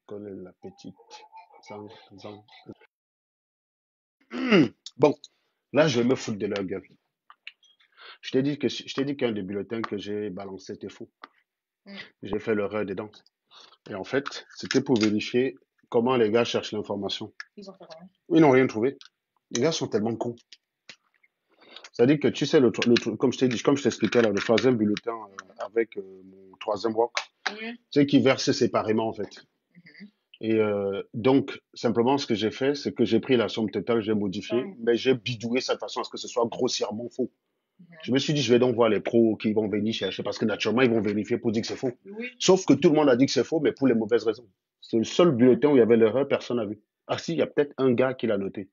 connais la petite. Zang, zang. Bon, là, je vais me foutre de leur gueule. Je t'ai dit qu'un des bulletins que j'ai balancé était faux. Mm. J'ai fait l'erreur dedans. Et en fait, c'était pour vérifier comment les gars cherchent l'information. Ils ont fait rien. Ils n'ont rien trouvé. Les gars sont tellement cons. C'est-à-dire que tu sais, comme je t'ai dit, comme je t'expliquais là, le troisième bulletin avec mon troisième work, Oui. c'est qu'ils versent séparément en fait. Mhm. Et donc, simplement, ce que j'ai fait, c'est que j'ai pris la somme totale, j'ai modifié, Comme. mais j'ai bidouillé ça de façon à ce que ce soit grossièrement faux. Je Mhm. me suis dit, je vais donc voir les pros qui vont venir chercher, parce que naturellement, ils vont vérifier pour dire que c'est faux. Oui. Sauf que tout le monde a dit que c'est faux, mais pour les mauvaises raisons. C'est le seul bulletin où il y avait l'erreur, personne n'a vu. Ah si, il y a peut-être un gars qui l'a noté.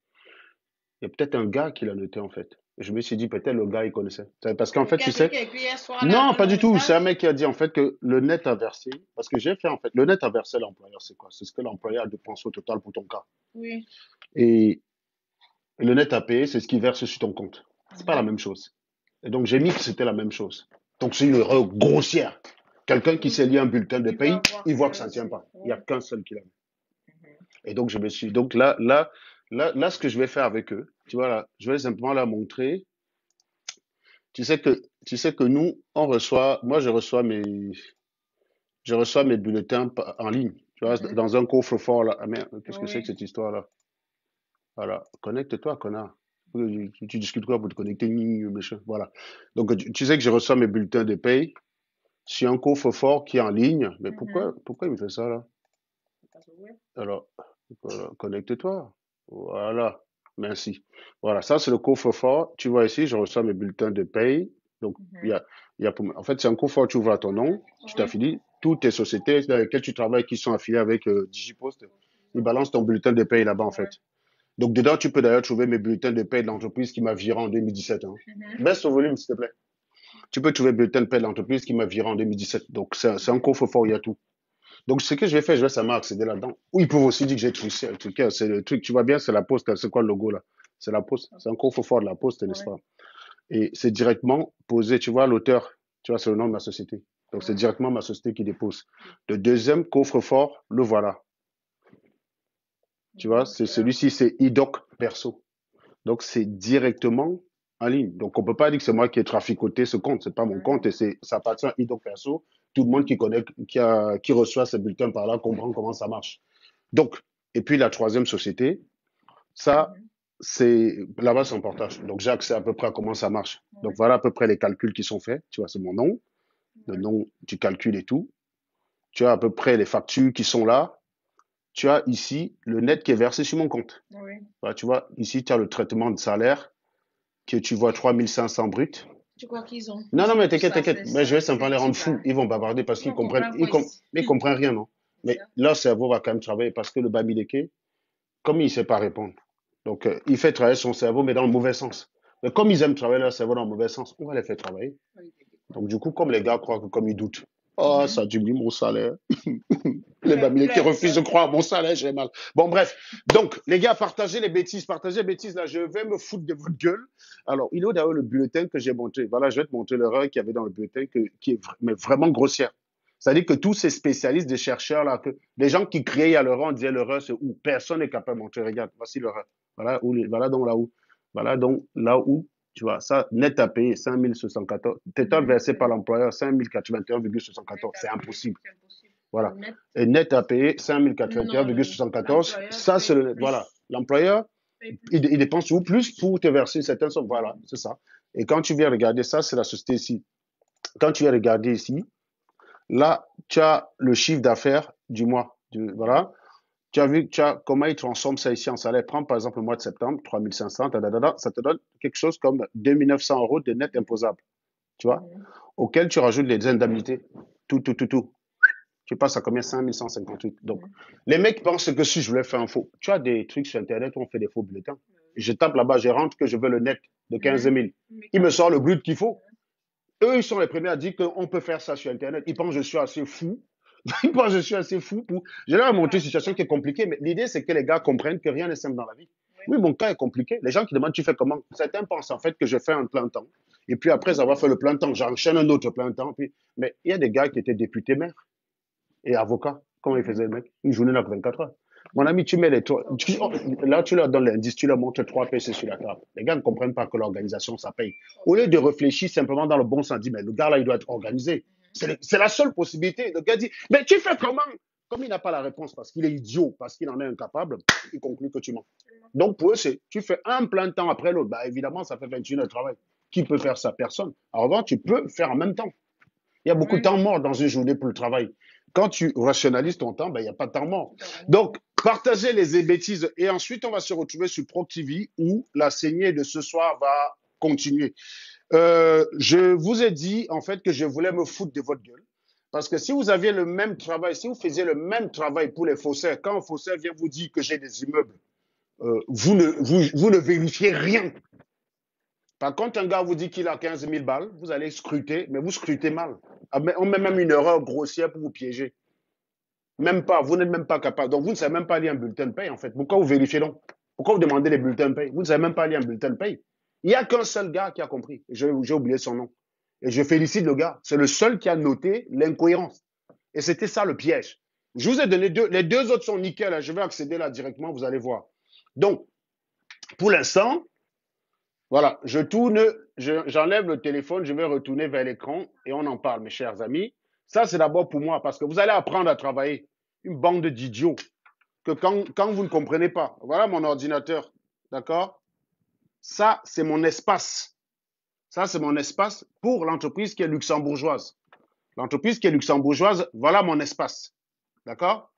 Il y a peut-être un gars qui l'a noté, en fait. Et je me suis dit, peut-être le gars, il connaissait. Parce qu'en fait, tu Celui sais, qui a écrit hier soir là non, dans pas le du tout. C'est un message. mec qui a dit, en fait, que le net a versé. Parce que j'ai fait, en fait, le net a versé l'employeur, c'est quoi? C'est ce que l'employeur a dépensé au total pour ton cas. Oui. Et le net à payer, c'est ce qu'il verse sur ton compte. C'est pas la Mhm. même chose. Et donc, j'ai mis que c'était la même chose. Donc, c'est une erreur grossière. Quelqu'un qui s'est Oui. lié un bulletin de Il va paye, voir il voit que ça que ne tient c'est. pas. Il n'y a Oui. qu'un seul qui l'a vu. Mhm. Et donc, je me suis. Donc, là, ce que je vais faire avec eux, tu vois, là, je vais simplement leur montrer. Tu sais que nous, on reçoit. Moi, je reçois mes bulletins en ligne. Tu vois, Mhm. dans un coffre-fort, là. Ah merde, qu'est-ce que c'est que Oui. cette histoire-là? Voilà. Connecte-toi, connard. Tu discutes quoi pour te connecter, machin. Voilà. Donc, tu sais que je reçois mes bulletins de paye sur un coffre-fort qui est en ligne. Mais Mhm. pourquoi il me fait ça, là? C'est pas vrai. Alors, voilà, connecte-toi. Voilà. Merci. Voilà, ça, c'est le coffre-fort. Tu vois ici, je reçois mes bulletins de paye. Donc, Mhm. en fait, c'est un coffre-fort, tu ouvres à ton nom, tu Oui. t'affilies. Toutes tes sociétés dans lesquelles tu travailles qui sont affiliées avec Digipost, ils balancent ton bulletin de paye là-bas, en Oui. fait. Donc, dedans, tu peux d'ailleurs trouver mes bulletins de paie de l'entreprise qui m'a viré en 2017. Hein. Mhm. Baisse au volume, s'il te plaît. Tu peux trouver le bulletin de paie de l'entreprise qui m'a viré en 2017. Donc, c'est un coffre-fort, il y a tout. Donc, ce que je vais faire, je vais seulement accéder là-dedans. Ou ils peuvent aussi dire que j'ai truqué. C'est le truc, tu vois bien, c'est la poste. C'est quoi le logo là? C'est la poste. C'est un coffre-fort de la poste, n'est-ce Oui. pas? Et c'est directement posé, tu vois, l'auteur, tu vois, c'est le nom de ma société. Donc, c'est Oui. directement ma société qui dépose. Le deuxième coffre-fort, le voilà. Tu vois, c'est Ok. celui-ci, c'est IDOC perso. Donc, c'est directement en ligne. Donc, on ne peut pas dire que c'est moi qui ai traficoté ce compte. C'est pas mon compte Mhm. et ça appartient à IDOC perso. Tout le monde qui connaît, qui reçoit ces bulletins par là comprend comment ça marche. Donc, et puis la troisième société, ça, Mhm. c'est là-bas, c'est un portage. Donc, j'ai accès à peu près à comment ça marche. Donc, Oui. voilà à peu près les calculs qui sont faits. Tu vois, c'est mon nom, le Oui. nom du calcul et tout. Tu as à peu près les factures qui sont là. Tu as ici le net qui est versé sur mon compte. Oui. Voilà, tu vois, ici, tu as le traitement de salaire que tu vois 3500 brut. Tu crois qu'ils ont, Non, ils non, ont mais tous t'inquiète, t'inquiète. accès, Mais je vais ces simplement les rendre fous. types-là? Ils vont bavarder parce Ils qu'ils vont comprennent, comprendre quoi ici? mais ils comprennent rien, non? C'est Mais ça. leur cerveau va quand même travailler parce que le Bamileke, comme il ne sait pas répondre, donc il fait travailler son cerveau, mais dans le mauvais sens. Mais comme ils aiment travailler leur cerveau dans le mauvais sens, on va les faire travailler. Donc du coup, comme les gars croient que comme ils doutent, oh, Mhm. ça diminue mon salaire. Les Fais Bamileke plaire, refusent fais de croire à plaire. mon salaire, j'ai mal. Bon, bref. Donc, les gars, partagez les bêtises, là, je vais me foutre de votre gueule. Alors, il est où d'ailleurs le bulletin que j'ai montré? Voilà, je vais te montrer l'erreur qu'il y avait dans le bulletin qui est mais vraiment grossière. C'est-à-dire que tous ces spécialistes, des chercheurs, là, les gens qui criaient à l'erreur, on disait l'erreur, c'est où? Personne n'est capable de montrer. Regarde, voici l'erreur. Voilà donc là où, tu vois, ça, net à payer, 5074. Total Mhm. versé par l'employeur, 5081,74. Net à C'est payer, impossible. c'est impossible. Le Voilà. net, Et net à payer non, 5081,74. l'employeur Ça, paye voilà. plus. L'employeur, Paye il, plus. il dépense ou plus pour te verser une certaine somme. Voilà, Mhm. c'est ça. Et quand tu viens regarder ça, c'est la société ici. Quand tu viens regarder ici, là, tu as le chiffre d'affaires du mois. Mhm. Voilà. Tu as vu comment ils transforment ça ici en salaire. Prends par exemple le mois de septembre, 3500, ça te donne quelque chose comme 2900 euros de net imposable. Tu vois, Mhm. auquel tu rajoutes les indemnités. Tout. Tu passes à combien? 5158. Donc, Mhm. les mecs pensent que si je voulais faire un faux, tu as des trucs sur Internet où on fait des faux bulletins. Je tape là-bas, je rentre que je veux le net de 15 Mhm. 000. Mais Il me calcule. sort le brut qu'il faut. Eux, ils sont les premiers à dire qu'on peut faire ça sur Internet. Ils pensent que je suis assez fou. Ils pensent que je suis assez fou pour. Je leur ai montré une situation qui est compliquée, mais l'idée, c'est que les gars comprennent que rien n'est simple dans la vie. Oui. Oui, mon cas est compliqué. Les gens qui demandent, tu fais comment? Certains pensent en fait que je fais un plein temps. Et puis après avoir fait le plein temps, j'enchaîne un autre plein temps. Mais il y a des gars qui étaient députés maires et avocats. Comment il faisait le mec? Une journée n'a que 24 heures. Mon ami, tu mets les trois. Là, tu leur donnes l'indice, tu leur montres 3 PC sur la table. Les gars ne comprennent pas que l'organisation, ça paye. Au lieu de réfléchir simplement dans le bon sens, dit, mais le gars là, il doit être organisé. C'est la seule possibilité. Le gars dit, mais tu fais comment? Comme il n'a pas la réponse parce qu'il est idiot, parce qu'il en est incapable, il conclut que tu mens. Donc pour eux, c'est tu fais un plein temps après l'autre. Bah, évidemment, ça fait 21 heures de travail. Qui peut faire ça? Personne. En revanche, tu peux faire en même temps. Il y a beaucoup de Oui. temps mort dans une journée pour le travail. Quand tu rationalises ton temps, ben, il n'y a pas de temps mort. Donc, partagez les bêtises et ensuite, on va se retrouver sur ProTV où la saignée de ce soir va continuer. Je vous ai dit, en fait, que je voulais me foutre de votre gueule. Parce que si vous aviez le même travail, si vous faisiez le même travail pour les faussaires, quand un faussaire vient vous dire que j'ai des immeubles, vous ne vérifiez rien. Par contre, un gars vous dit qu'il a 15 000 balles, vous allez scruter, mais vous scrutez mal. On met même une erreur grossière pour vous piéger. Même pas, vous n'êtes même pas capable. Donc, vous ne savez même pas lire un bulletin de paye, en fait. Pourquoi vous vérifiez donc? Pourquoi vous demandez les bulletins de paye? Vous ne savez même pas lire un bulletin de paye. Il n'y a qu'un seul gars qui a compris. J'ai oublié son nom. Et je félicite le gars. C'est le seul qui a noté l'incohérence. Et c'était ça le piège. Je vous ai donné deux. Les deux autres sont nickel. Hein. Je vais accéder là directement, vous allez voir. Donc, pour l'instant, voilà, je tourne, j'enlève le téléphone, je vais retourner vers l'écran et on en parle, mes chers amis. Ça, c'est d'abord pour moi, parce que vous allez apprendre à travailler. Une bande d'idiots que quand vous ne comprenez pas. Voilà mon ordinateur, d'accord? Ça, c'est mon espace. Ça, c'est mon espace pour l'entreprise qui est luxembourgeoise. L'entreprise qui est luxembourgeoise, voilà mon espace, d'accord?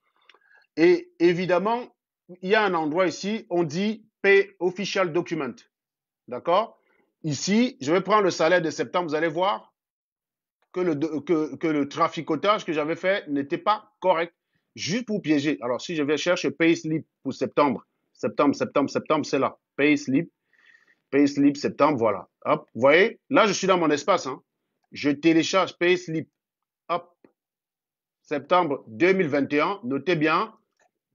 Et évidemment, il y a un endroit ici, on dit Pay Official Document, d'accord? Ici, je vais prendre le salaire de septembre, vous allez voir que le traficotage que j'avais fait n'était pas correct, juste pour piéger. Alors, si je vais chercher Payslip pour septembre, septembre, c'est là. Payslip, septembre, voilà. Hop, vous voyez, là, je suis dans mon espace. Hein. Je télécharge Payslip, hop, septembre 2021, notez bien.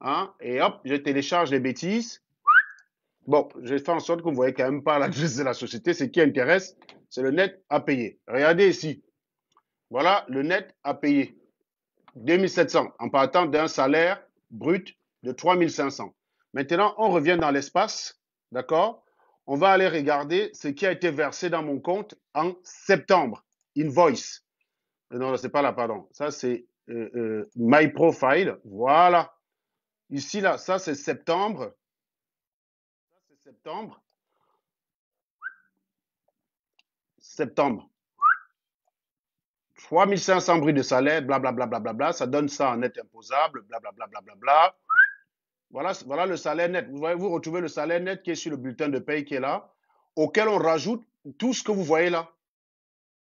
Hein, et hop, je télécharge les bêtises. Bon, j'ai fait en sorte que vous ne voyez quand même pas l'adresse de la société. Ce qui intéresse, c'est le net à payer. Regardez ici. Voilà le net à payer. 2700 en partant d'un salaire brut de 3500. Maintenant, on revient dans l'espace. D'accord? On va aller regarder ce qui a été versé dans mon compte en septembre. Invoice. Non, c'est pas là, pardon. Ça, c'est My Profile. Voilà. Ici, là, ça, c'est septembre. Ça, c'est septembre. Septembre. 3500 bruts de salaire, blablabla, bla, bla, bla, bla, ça donne ça en net imposable, blablabla, bla, bla, bla. Voilà, voilà le salaire net. Vous voyez, vous retrouvez le salaire net qui est sur le bulletin de paye qui est là, auquel on rajoute tout ce que vous voyez là,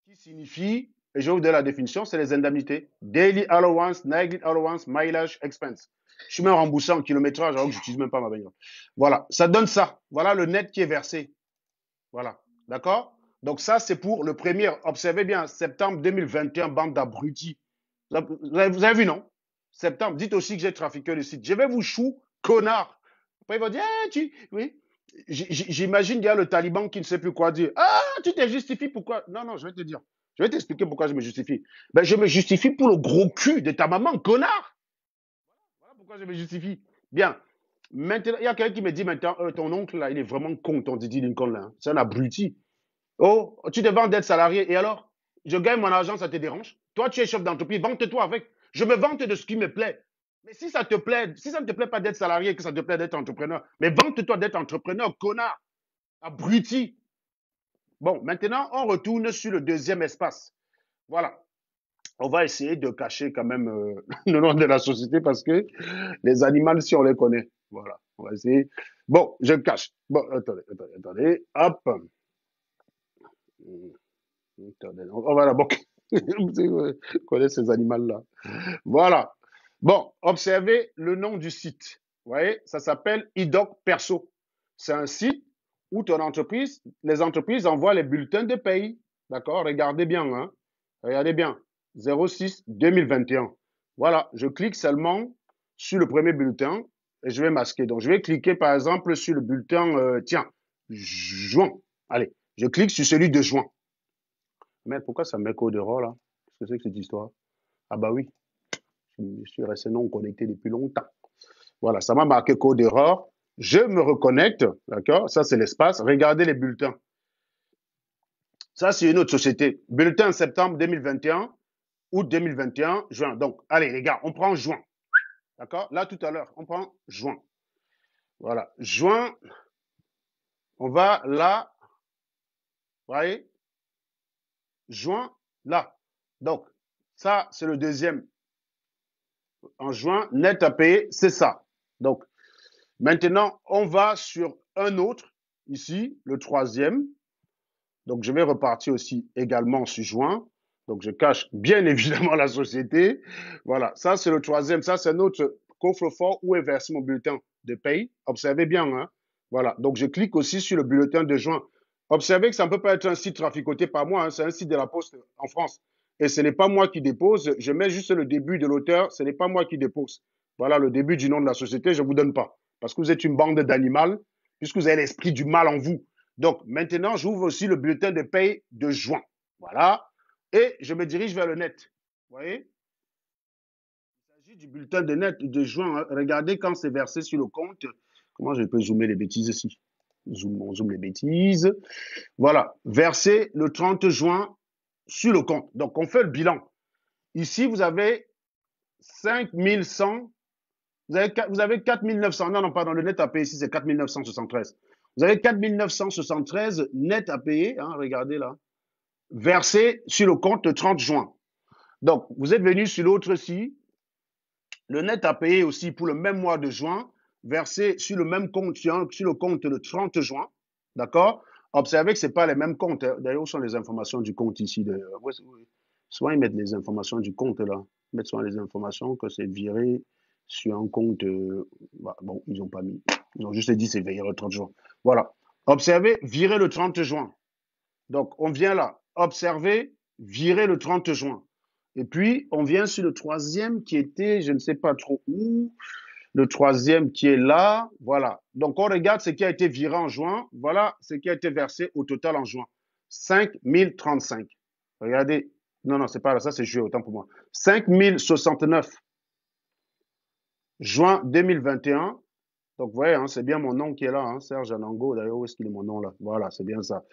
qui signifie, et je vais vous donner la définition, c'est les indemnités. Daily allowance, nightly allowance, mileage, expense. Je suis même remboursé en kilométrage alors que je n'utilise même pas ma bagnole. Voilà, ça donne ça. Voilà le net qui est versé. Voilà, d'accord? Donc ça, c'est pour le premier. Observez bien, septembre 2021, bande d'abrutis. Vous avez vu, non? Septembre, dites aussi que j'ai trafiqué le site. Je vais vous chou, connard. Après, ils vont dire, ah, oui. J'imagine qu'il y a le taliban qui ne sait plus quoi dire. Ah, tu te justifies pourquoi? Non, non, je vais te dire. Je vais t'expliquer pourquoi je me justifie. Ben, je me justifie pour le gros cul de ta maman, connard. Voilà pourquoi je me justifie. Bien. Maintenant, il y a quelqu'un qui me dit maintenant, ton oncle, là, il est vraiment con, ton Didi Lincoln, là. Hein. C'est un abruti. Oh, tu te vends d'être salarié. Et alors? Je gagne mon argent, ça te dérange? Toi, tu es chef d'entreprise, vante-toi avec. Je me vante de ce qui me plaît. Mais si ça te plaît, si ça ne te plaît pas d'être salarié, que ça te plaît d'être entrepreneur, mais vante-toi d'être entrepreneur, connard, abruti. Bon, maintenant, on retourne sur le deuxième espace. Voilà. On va essayer de cacher quand même le nom de la société parce que les animaux, si on les connaît. Voilà. On va essayer. Bon, je cache. Bon, attendez. Hop. On va d'abord connaître ces animaux-là. Voilà. Bon, observez le nom du site. Vous voyez, ça s'appelle IDOC Perso. C'est un site où ton entreprise, les entreprises envoient les bulletins de paye. D'accord? Regardez bien, hein? Regardez bien. 06 2021. Voilà, je clique seulement sur le premier bulletin et je vais masquer. Donc, je vais cliquer par exemple sur le bulletin, tiens, juin. Allez, je clique sur celui de juin. Mais pourquoi ça met code d'erreur là? Qu'est-ce que c'est que cette histoire? Ah bah oui, Je suis resté non connecté depuis longtemps. Voilà, ça m'a marqué code d'erreur. Je me reconnecte, d'accord? Ça, c'est l'espace. Regardez les bulletins. Ça, c'est une autre société. Bulletin septembre 2021, août 2021, juin. Donc, allez, les gars, on prend juin. D'accord? Là, tout à l'heure, on prend juin. Voilà. Juin, on va là. Vous voyez? Juin, là. Donc, ça, c'est le deuxième. En juin, net à payer, c'est ça. Donc, maintenant, on va sur un autre, ici, le troisième. Donc, je vais repartir aussi également sur juin. Donc, je cache bien évidemment la société. Voilà, ça, c'est le troisième. Ça, c'est notre coffre-fort où est versé mon bulletin de paye. Observez bien, hein. Voilà, donc je clique aussi sur le bulletin de juin. Observez que ça ne peut pas être un site traficoté par moi, hein. C'est un site de la Poste en France. Et ce n'est pas moi qui dépose. Je mets juste le début de l'auteur. Ce n'est pas moi qui dépose. Voilà le début du nom de la société. Je ne vous donne pas. Parce que vous êtes une bande d'animaux, puisque vous avez l'esprit du mal en vous. Donc, maintenant, j'ouvre aussi le bulletin de paye de juin. Voilà. Et je me dirige vers le net. Vous voyez? Il s'agit du bulletin de net de juin. Regardez quand c'est versé sur le compte. Comment je peux zoomer les bêtises ici? On zoome les bêtises. Voilà. Versé le 30 juin sur le compte. Donc, on fait le bilan. Ici, vous avez 5100. Vous avez 4900. Non, non, pardon. Le net à payer ici, c'est 4973. Vous avez 4973 net à payer. Hein, regardez là. Versé sur le compte le 30 juin. Donc, vous êtes venu sur l'autre-ci. Le net à payer aussi pour le même mois de juin, versé sur le même compte, sur le compte le 30 juin. D'accord? Observez que ce n'est pas les mêmes comptes. D'ailleurs, où sont les informations du compte ici? Souvent, ils mettent les informations du compte là. Ils mettent souvent les informations que c'est viré sur un compte. Bon, ils n'ont pas mis. Ils ont juste dit c'est viré le 30 juin. Voilà. Observez, viré le 30 juin. Donc, on vient là. Observez, viré le 30 juin. Et puis, on vient sur le troisième qui était, je ne sais pas trop où, le troisième qui est là. Voilà. Donc, on regarde ce qui a été viré en juin. Voilà ce qui a été versé au total en juin. 5035. Regardez. Non, non, c'est pas là. Ça, c'est juillet, autant pour moi. 5069. Juin 2021. Donc, vous voyez, hein, c'est bien mon nom qui est là. Hein, Serge Anango. D'ailleurs, où est-ce qu'il est mon nom là? Voilà, c'est bien ça.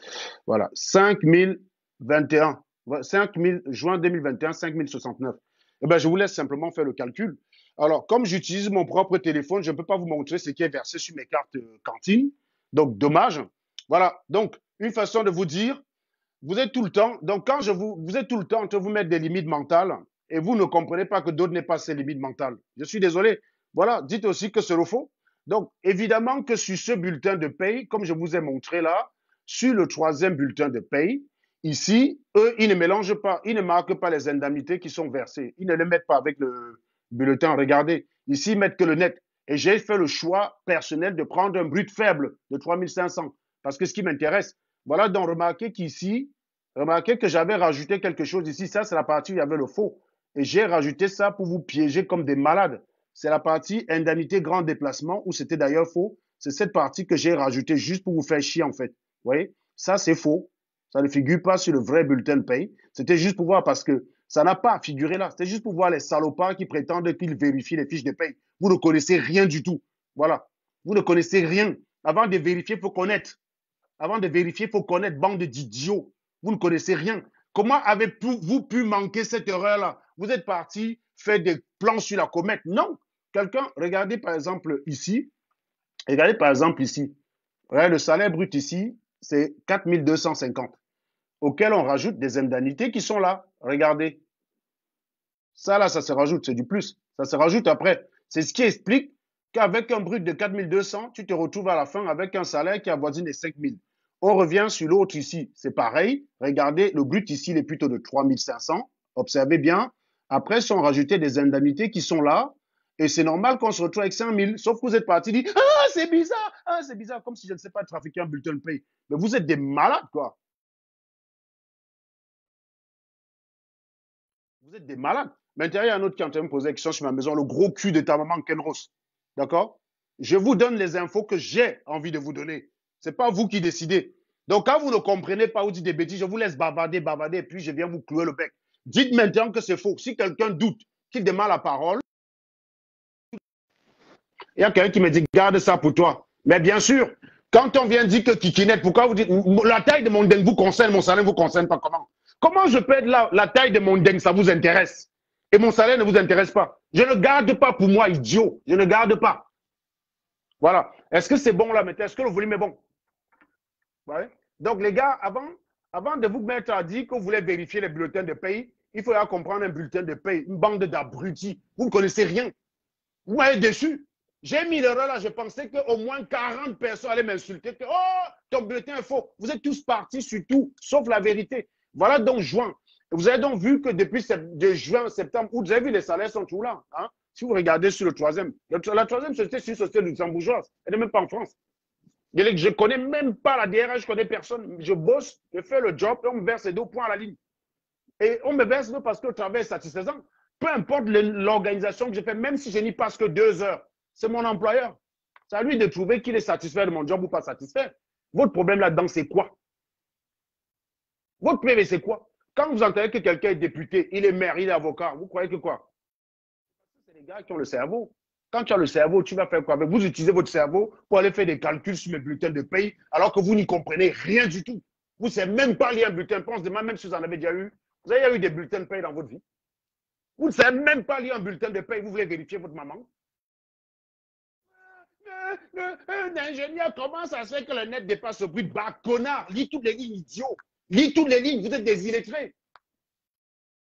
Voilà. 5021. 5000, juin 2021, 5069. Eh bien, je vous laisse simplement faire le calcul. Alors, comme j'utilise mon propre téléphone, je ne peux pas vous montrer ce qui est versé sur mes cartes cantine. Donc, dommage. Voilà. Donc, une façon de vous dire, vous êtes tout le temps, donc quand vous êtes tout le temps en train de vous mettre des limites mentales et vous ne comprenez pas que d'autres n'aient pas ces limites mentales. Je suis désolé. Voilà. Dites aussi que c'est le faux. Donc, évidemment que sur ce bulletin de paye, comme je vous ai montré là, sur le troisième bulletin de paye, ici, eux, ils ne mélangent pas, ils ne marquent pas les indemnités qui sont versées. Ils ne les mettent pas avec le bulletin. Regardez, ici, ils mettent que le net. Et j'ai fait le choix personnel de prendre un brut faible de 3500. Parce que ce qui m'intéresse, voilà, donc remarquez que j'avais rajouté quelque chose ici. Ça, c'est la partie où il y avait le faux. Et j'ai rajouté ça pour vous piéger comme des malades. C'est la partie indemnité grand déplacement où c'était d'ailleurs faux. C'est cette partie que j'ai rajoutée juste pour vous faire chier en fait. Vous voyez? Ça, c'est faux. Ça ne figure pas sur le vrai bulletin de paye. C'était juste pour voir parce que ça n'a pas figuré là. C'était juste pour voir les salopards qui prétendent qu'ils vérifient les fiches de paye. Vous ne connaissez rien du tout. Voilà. Vous ne connaissez rien. Avant de vérifier, il faut connaître. Avant de vérifier, il faut connaître, bande d'idiots. Vous ne connaissez rien. Comment avez-vous pu manquer cette erreur-là? Vous êtes parti faire des plans sur la comète. Non. Quelqu'un, regardez par exemple ici. Regardez par exemple ici. Regardez, le salaire brut ici, c'est 4250, auquel on rajoute des indemnités qui sont là. Regardez. Ça, là, ça se rajoute, c'est du plus. Ça se rajoute après. C'est ce qui explique qu'avec un brut de 4200, tu te retrouves à la fin avec un salaire qui avoisine les 5000. On revient sur l'autre ici, c'est pareil. Regardez, le brut ici, il est plutôt de 3500. Observez bien. Après, sont rajoutées des indemnités qui sont là. Et c'est normal qu'on se retrouve avec 5000. Sauf que vous êtes parti dire, ah, c'est bizarre, comme si je ne sais pas trafiquer un bulletin de paye. Mais vous êtes des malades, quoi. Vous êtes des malades. Maintenant, il y a un autre qui est en train de me poser la question sur ma maison, le gros cul de ta maman Ken Ross. D'accord? Je vous donne les infos que j'ai envie de vous donner. Ce n'est pas vous qui décidez. Donc, quand vous ne comprenez pas ou dites des bêtises, je vous laisse bavarder, et puis je viens vous clouer le bec. Dites maintenant que c'est faux. Si quelqu'un doute qu'il demande la parole. Il y a quelqu'un qui me dit, garde ça pour toi. Mais bien sûr, quand on vient dire que Kikinet, pourquoi vous dites, la taille de mon dengue vous concerne, mon salaire ne vous concerne pas, comment? Comment je peux être là, la taille de mon dengue, ça vous intéresse? Et mon salaire ne vous intéresse pas. Je ne garde pas pour moi, idiot. Je ne garde pas. Voilà. Est-ce que c'est bon là maintenant? Est-ce que le volume est bon? Ouais. Donc les gars, avant de vous mettre à dire que vous voulez vérifier les bulletins de paye, il faudra comprendre un bulletin de paye, une bande d'abrutis. Vous ne connaissez rien. Vous m'avez déçu. J'ai mis l'erreur là, je pensais qu'au moins 40 personnes allaient m'insulter. Que, oh, ton bulletin est faux. Vous êtes tous partis sur tout, sauf la vérité. Voilà donc juin. Vous avez donc vu que depuis de juin, septembre, août, vous avez vu les salaires sont toujours là. Hein? Si vous regardez sur le troisième, la troisième société, c'est une société luxembourgeoise. Elle n'est même pas en France. Je ne connais même pas la DRH, je ne connais personne. Je bosse, je fais le job et on me verse les 2 points à la ligne. Et on me verse parce que le travail est satisfaisant. Peu importe l'organisation que je fais, même si je n'y passe que 2 heures, c'est mon employeur. C'est à lui de trouver qu'il est satisfait de mon job ou pas satisfait. Votre problème là-dedans, c'est quoi? Votre problème, c'est quoi? Quand vous entendez que quelqu'un est député, il est maire, il est avocat, vous croyez que quoi? C'est les gars qui ont le cerveau. Quand tu as le cerveau, tu vas faire quoi? Vous utilisez votre cerveau pour aller faire des calculs sur mes bulletins de paye, alors que vous n'y comprenez rien du tout. Vous ne savez même pas lire un bulletin. Pense-moi, même si vous en avez déjà eu. Vous avez déjà eu des bulletins de paye dans votre vie? Vous ne savez même pas lire un bulletin de paye. Vous voulez vérifier votre maman? Un ingénieur, comment ça se fait que le net dépasse ce bruit de bas? Connard, lis toutes les lignes, idiot. Lis toutes les lignes, vous êtes des illettrés.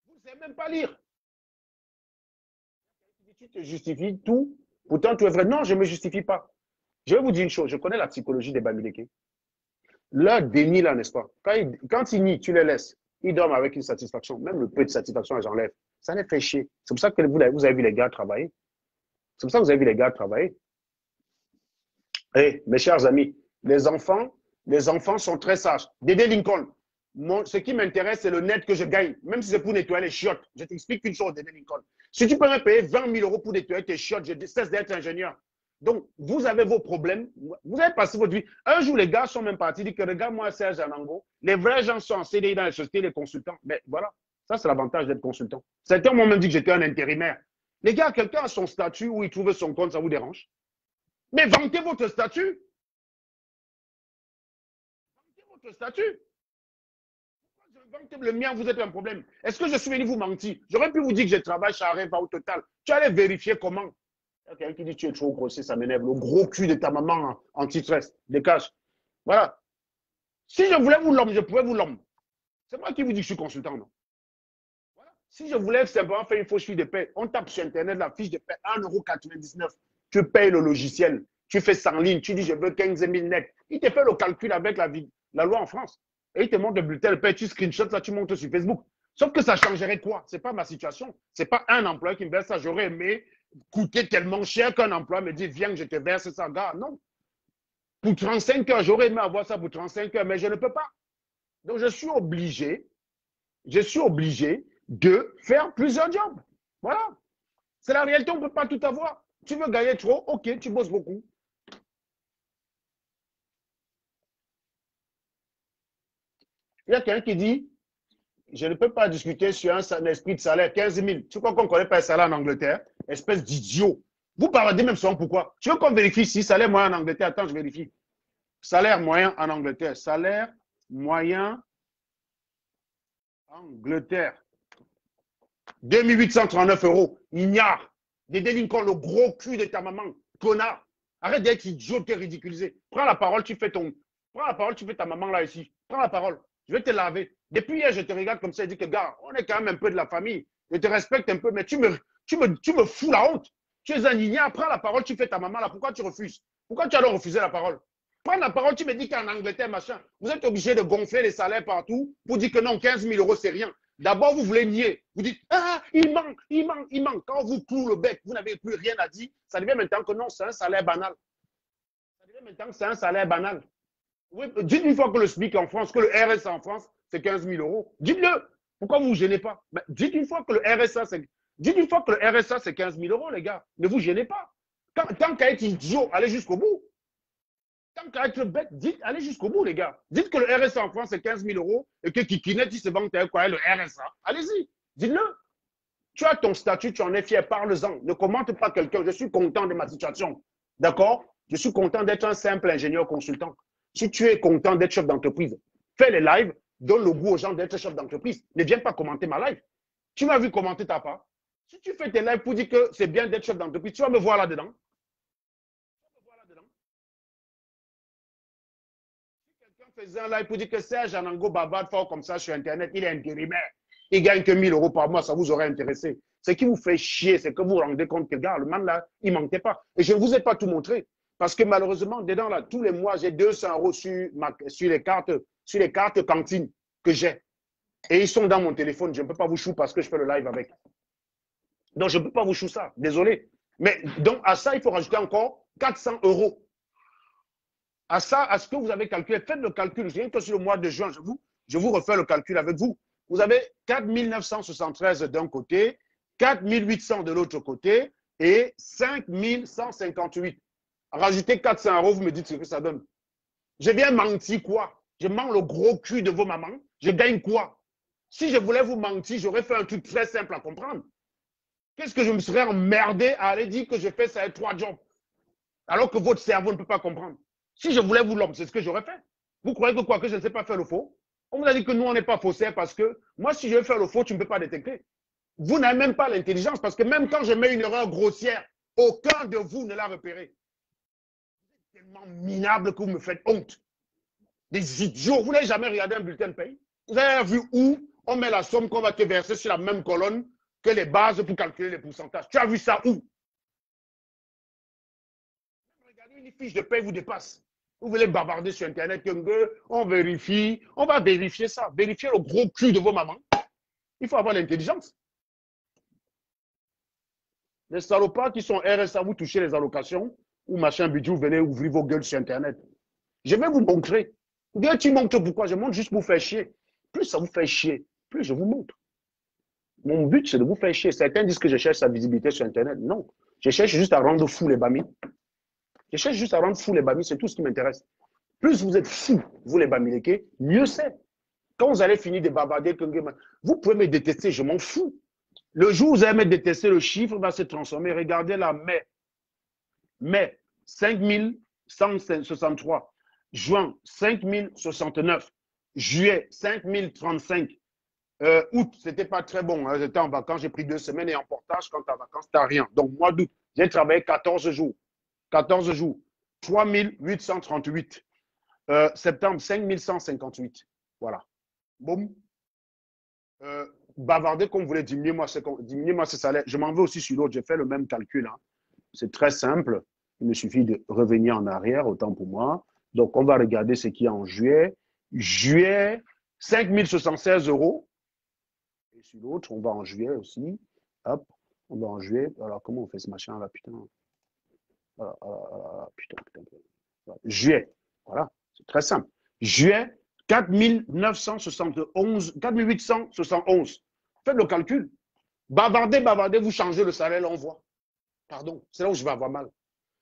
Vous ne savez même pas lire. Tu te justifies tout, pourtant tu es vrai. Non, je ne me justifie pas. Je vais vous dire une chose, je connais la psychologie des Bamileke. Leur déni là, n'est-ce pas? Quand ils nient, tu les laisses. Ils dorment avec une satisfaction. Même le peu de satisfaction, j'enlève. Ça les fait chier. C'est pour ça que vous avez vu les gars travailler. C'est pour ça que vous avez vu les gars travailler. Mes chers amis, les enfants sont très sages. Dédé Lincoln, ce qui m'intéresse, c'est le net que je gagne, même si c'est pour nettoyer les chiottes. Je t'explique une chose, Dédé Lincoln. Si tu peux me payer 20 000 € pour nettoyer tes chiottes, je cesse d'être ingénieur. Donc, vous avez vos problèmes. Vous avez passé votre vie. Un jour, les gars sont même partis, disent que regarde-moi Serge Anango. Les vrais gens sont en CDI dans les sociétés, les consultants. Mais voilà, ça, c'est l'avantage d'être consultant. Certains m'ont même dit que j'étais un intérimaire. Les gars, quelqu'un a son statut où il trouve son compte, ça vous dérange? Mais vantez votre statut. Vantez votre statut. Pourquoi je vante le mien, vous êtes un problème? Est-ce que je suis venu vous mentir? J'aurais pu vous dire que je travaille chez Areva au total. Tu allais vérifier comment? Il y a quelqu'un qui dit tu es trop grossier, ça m'énerve. Le gros cul de ta maman anti-stress, décache. Voilà. Si je voulais vous l'homme, je pouvais vous l'homme. C'est moi qui vous dis que je suis consultant, non? Voilà. Si je voulais simplement faire une fausse fiche de paie, on tape sur Internet la fiche de paie 1,99 €. Tu payes le logiciel, tu fais ça en ligne, tu dis je veux 15 000 net. Il te fait le calcul avec la loi en France. Et il te montre le bulletin de paie, tu screenshots, ça tu montes sur Facebook. Sauf que ça changerait quoi? Ce n'est pas ma situation. Ce n'est pas un employeur qui me verse ça. J'aurais aimé coûter tellement cher qu'un employeur me dit viens que je te verse ça. Gars, non. Pour 35 heures, j'aurais aimé avoir ça pour 35 heures, mais je ne peux pas. Donc je suis obligé de faire plusieurs jobs. Voilà. C'est la réalité, on ne peut pas tout avoir. Tu veux gagner trop, ok, tu bosses beaucoup. Il y a quelqu'un qui dit, je ne peux pas discuter sur un esprit de salaire, 15 000. Tu crois qu'on ne connaît pas le salaire en Angleterre? Espèce d'idiot. Vous parlez même souvent pourquoi? Tu veux qu'on vérifie si salaire moyen en Angleterre? Attends, je vérifie. Salaire moyen en Angleterre. Salaire moyen Angleterre. 2839 €. Ignare. Des délinquants, le gros cul de ta maman. Connard. Arrête d'être idiot, t'es ridiculisé. Prends la parole, tu fais ta maman là ici. Prends la parole. Je vais te laver. Depuis hier, je te regarde comme ça et dis que, gars, on est quand même un peu de la famille. Je te respecte un peu, mais tu me fous la honte. Tu es un ignare. Prends la parole, tu fais ta maman là. Pourquoi tu refuses? Pourquoi tu as donc refusé la parole? Prends la parole, tu me dis qu'en Angleterre, machin, vous êtes obligé de gonfler les salaires partout pour dire que non, 15 000 €, c'est rien. D'abord, vous voulez nier. Vous dites, ah, il manque. Quand vous clouez le bec, vous n'avez plus rien à dire. Ça devient maintenant que non, c'est un salaire banal. Ça devient maintenant que c'est un salaire banal. Oui, dites une fois que le SMIC en France, que le RSA en France, c'est 15 000 €. Dites-le. Pourquoi vous ne vous gênez pas? Dites une fois que le RSA, c'est 15 000 €, les gars. Ne vous gênez pas. Tant qu'à être idiot, allez jusqu'au bout. Tant qu'à être bête, dites, allez jusqu'au bout, les gars. Dites que le RSA en France, c'est 15 000 € et que Kikinet, il se vante avec quoi, le RSA. Allez-y, dites-le. Tu as ton statut, tu en es fier, parle-en. Ne commente pas quelqu'un. Je suis content de ma situation. D'accord? Je suis content d'être un simple ingénieur consultant. Si tu es content d'être chef d'entreprise, fais les lives, donne le goût aux gens d'être chef d'entreprise. Ne viens pas commenter ma live. Tu m'as vu commenter ta part. Si tu fais tes lives pour dire que c'est bien d'être chef d'entreprise, tu vas me voir là-dedans. Si quelqu'un faisait un live pour dire que Serge Anango bavarde fort comme ça sur Internet, il est intérimaire, il gagne que 1000 euros par mois, ça vous aurait intéressé. Ce qui vous fait chier, c'est que vous vous rendez compte que, gars, le man là, il ne manquait pas. Et je ne vous ai pas tout montré. Parce que malheureusement, dedans, là, tous les mois, j'ai 200 euros sur les cartes cantines que j'ai. Et ils sont dans mon téléphone. Je ne peux pas vous chou parce que je fais le live avec. Donc, je ne peux pas vous chou ça. Désolé. Mais donc, à ça, il faut rajouter encore 400 euros. À ça, à ce que vous avez calculé, faites le calcul. Rien que sur le mois de juin, je vous refais le calcul avec vous. Vous avez 4 973 d'un côté, 4 800 de l'autre côté et 5 158. Rajoutez 400 euros, vous me dites ce que ça donne. Je viens mentir quoi? Je mens le gros cul de vos mamans. Je gagne quoi? Si je voulais vous mentir, j'aurais fait un truc très simple à comprendre. Qu'est-ce que je me serais emmerdé à aller dire que je fais ça avec 3 jobs? Alors que votre cerveau ne peut pas comprendre. Si je voulais vous l'homme, c'est ce que j'aurais fait. Vous croyez que quoi, que je ne sais pas faire le faux? On vous a dit que nous, on n'est pas faussaires parce que moi, si je veux faire le faux, tu ne peux pas détecter. Vous n'avez même pas l'intelligence parce que même quand je mets une erreur grossière, aucun de vous ne l'a repéré. C'est tellement minable que vous me faites honte. Des idiots. Vous n'avez jamais regardé un bulletin de paye? Vous avez vu où on met la somme qu'on va te verser sur la même colonne que les bases pour calculer les pourcentages? Tu as vu ça où? Regardez, une fiche de paye vous dépasse. Vous voulez bavarder sur Internet, on vérifie, on va vérifier ça. Vérifier le gros cul de vos mamans. Il faut avoir l'intelligence. Les salopards qui sont RSA, vous touchez les allocations ou machin budget, vous venez ouvrir vos gueules sur Internet. Je vais vous montrer. Tu montres pourquoi? Je montre juste pour vous faire chier. Plus ça vous fait chier, plus je vous montre. Mon but, c'est de vous faire chier. Certains disent que je cherche sa visibilité sur Internet. Non. Je cherche juste à rendre fou les bamis. Je cherche juste à rendre fou les bamis. C'est tout ce qui m'intéresse. Plus vous êtes fous, vous les bamilekés, mieux c'est. Quand vous allez finir de bavarder, vous pouvez me détester, je m'en fous. Le jour où vous allez me détester, le chiffre va se transformer. Regardez là, mai 5163. Juin, 5069. Juillet, 5035. Août, c'était pas très bon. Hein. J'étais en vacances, j'ai pris 2 semaines et en portage, quand tu es en vacances, tu n'as rien. Donc, mois d'août, j'ai travaillé 14 jours. 14 jours. 3838. Septembre, 5158. Voilà. Boum. Bavarder comme vous voulez, diminuer-moi ce salaire. Je m'en vais aussi sur l'autre. J'ai fait le même calcul. Hein. C'est très simple. Il me suffit de revenir en arrière, autant pour moi. Donc, on va regarder ce qu'il y a en juillet. Juillet, 5076 euros. Et sur l'autre, on va en juillet aussi. Hop, on va en juillet. Alors, comment on fait ce machin-là, putain? Putain. Voilà. Juillet, voilà, c'est très simple. Juillet, 4871. Faites le calcul. Bavardez, vous changez le salaire, là, on voit. Pardon, c'est là où je vais avoir mal.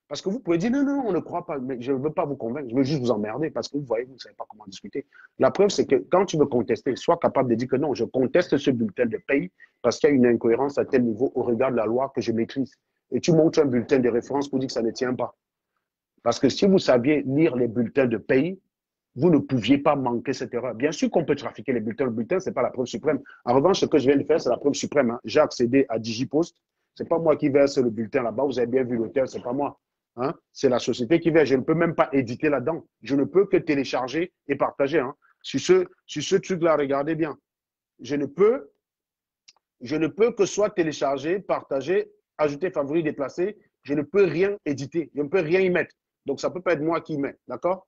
Parce que vous pouvez dire non, on ne croit pas, mais je ne veux pas vous convaincre, je veux juste vous emmerder parce que vous voyez, vous ne savez pas comment discuter. La preuve, c'est que quand tu veux contester, sois capable de dire que non, je conteste ce bulletin de paye parce qu'il y a une incohérence à tel niveau au regard de la loi que je maîtrise. Et tu montres un bulletin de référence pour dire que ça ne tient pas. Parce que si vous saviez lire les bulletins de paye, vous ne pouviez pas manquer cette erreur. Bien sûr qu'on peut trafiquer les bulletins. Le bulletin, ce n'est pas la preuve suprême. En revanche, ce que je viens de faire, c'est la preuve suprême. Hein. J'ai accédé à Digipost. Ce n'est pas moi qui verse le bulletin là-bas. Vous avez bien vu l'auteur, ce n'est pas moi. Hein. C'est la société qui verse. Je ne peux même pas éditer là-dedans. Je ne peux que télécharger et partager. Hein. Sur ce truc-là, regardez bien. Je ne peux que soit télécharger, partager, ajouter, favori, déplacer. Je ne peux rien éditer. Je ne peux rien y mettre. Donc, ça ne peut pas être moi qui y mets. D'accord?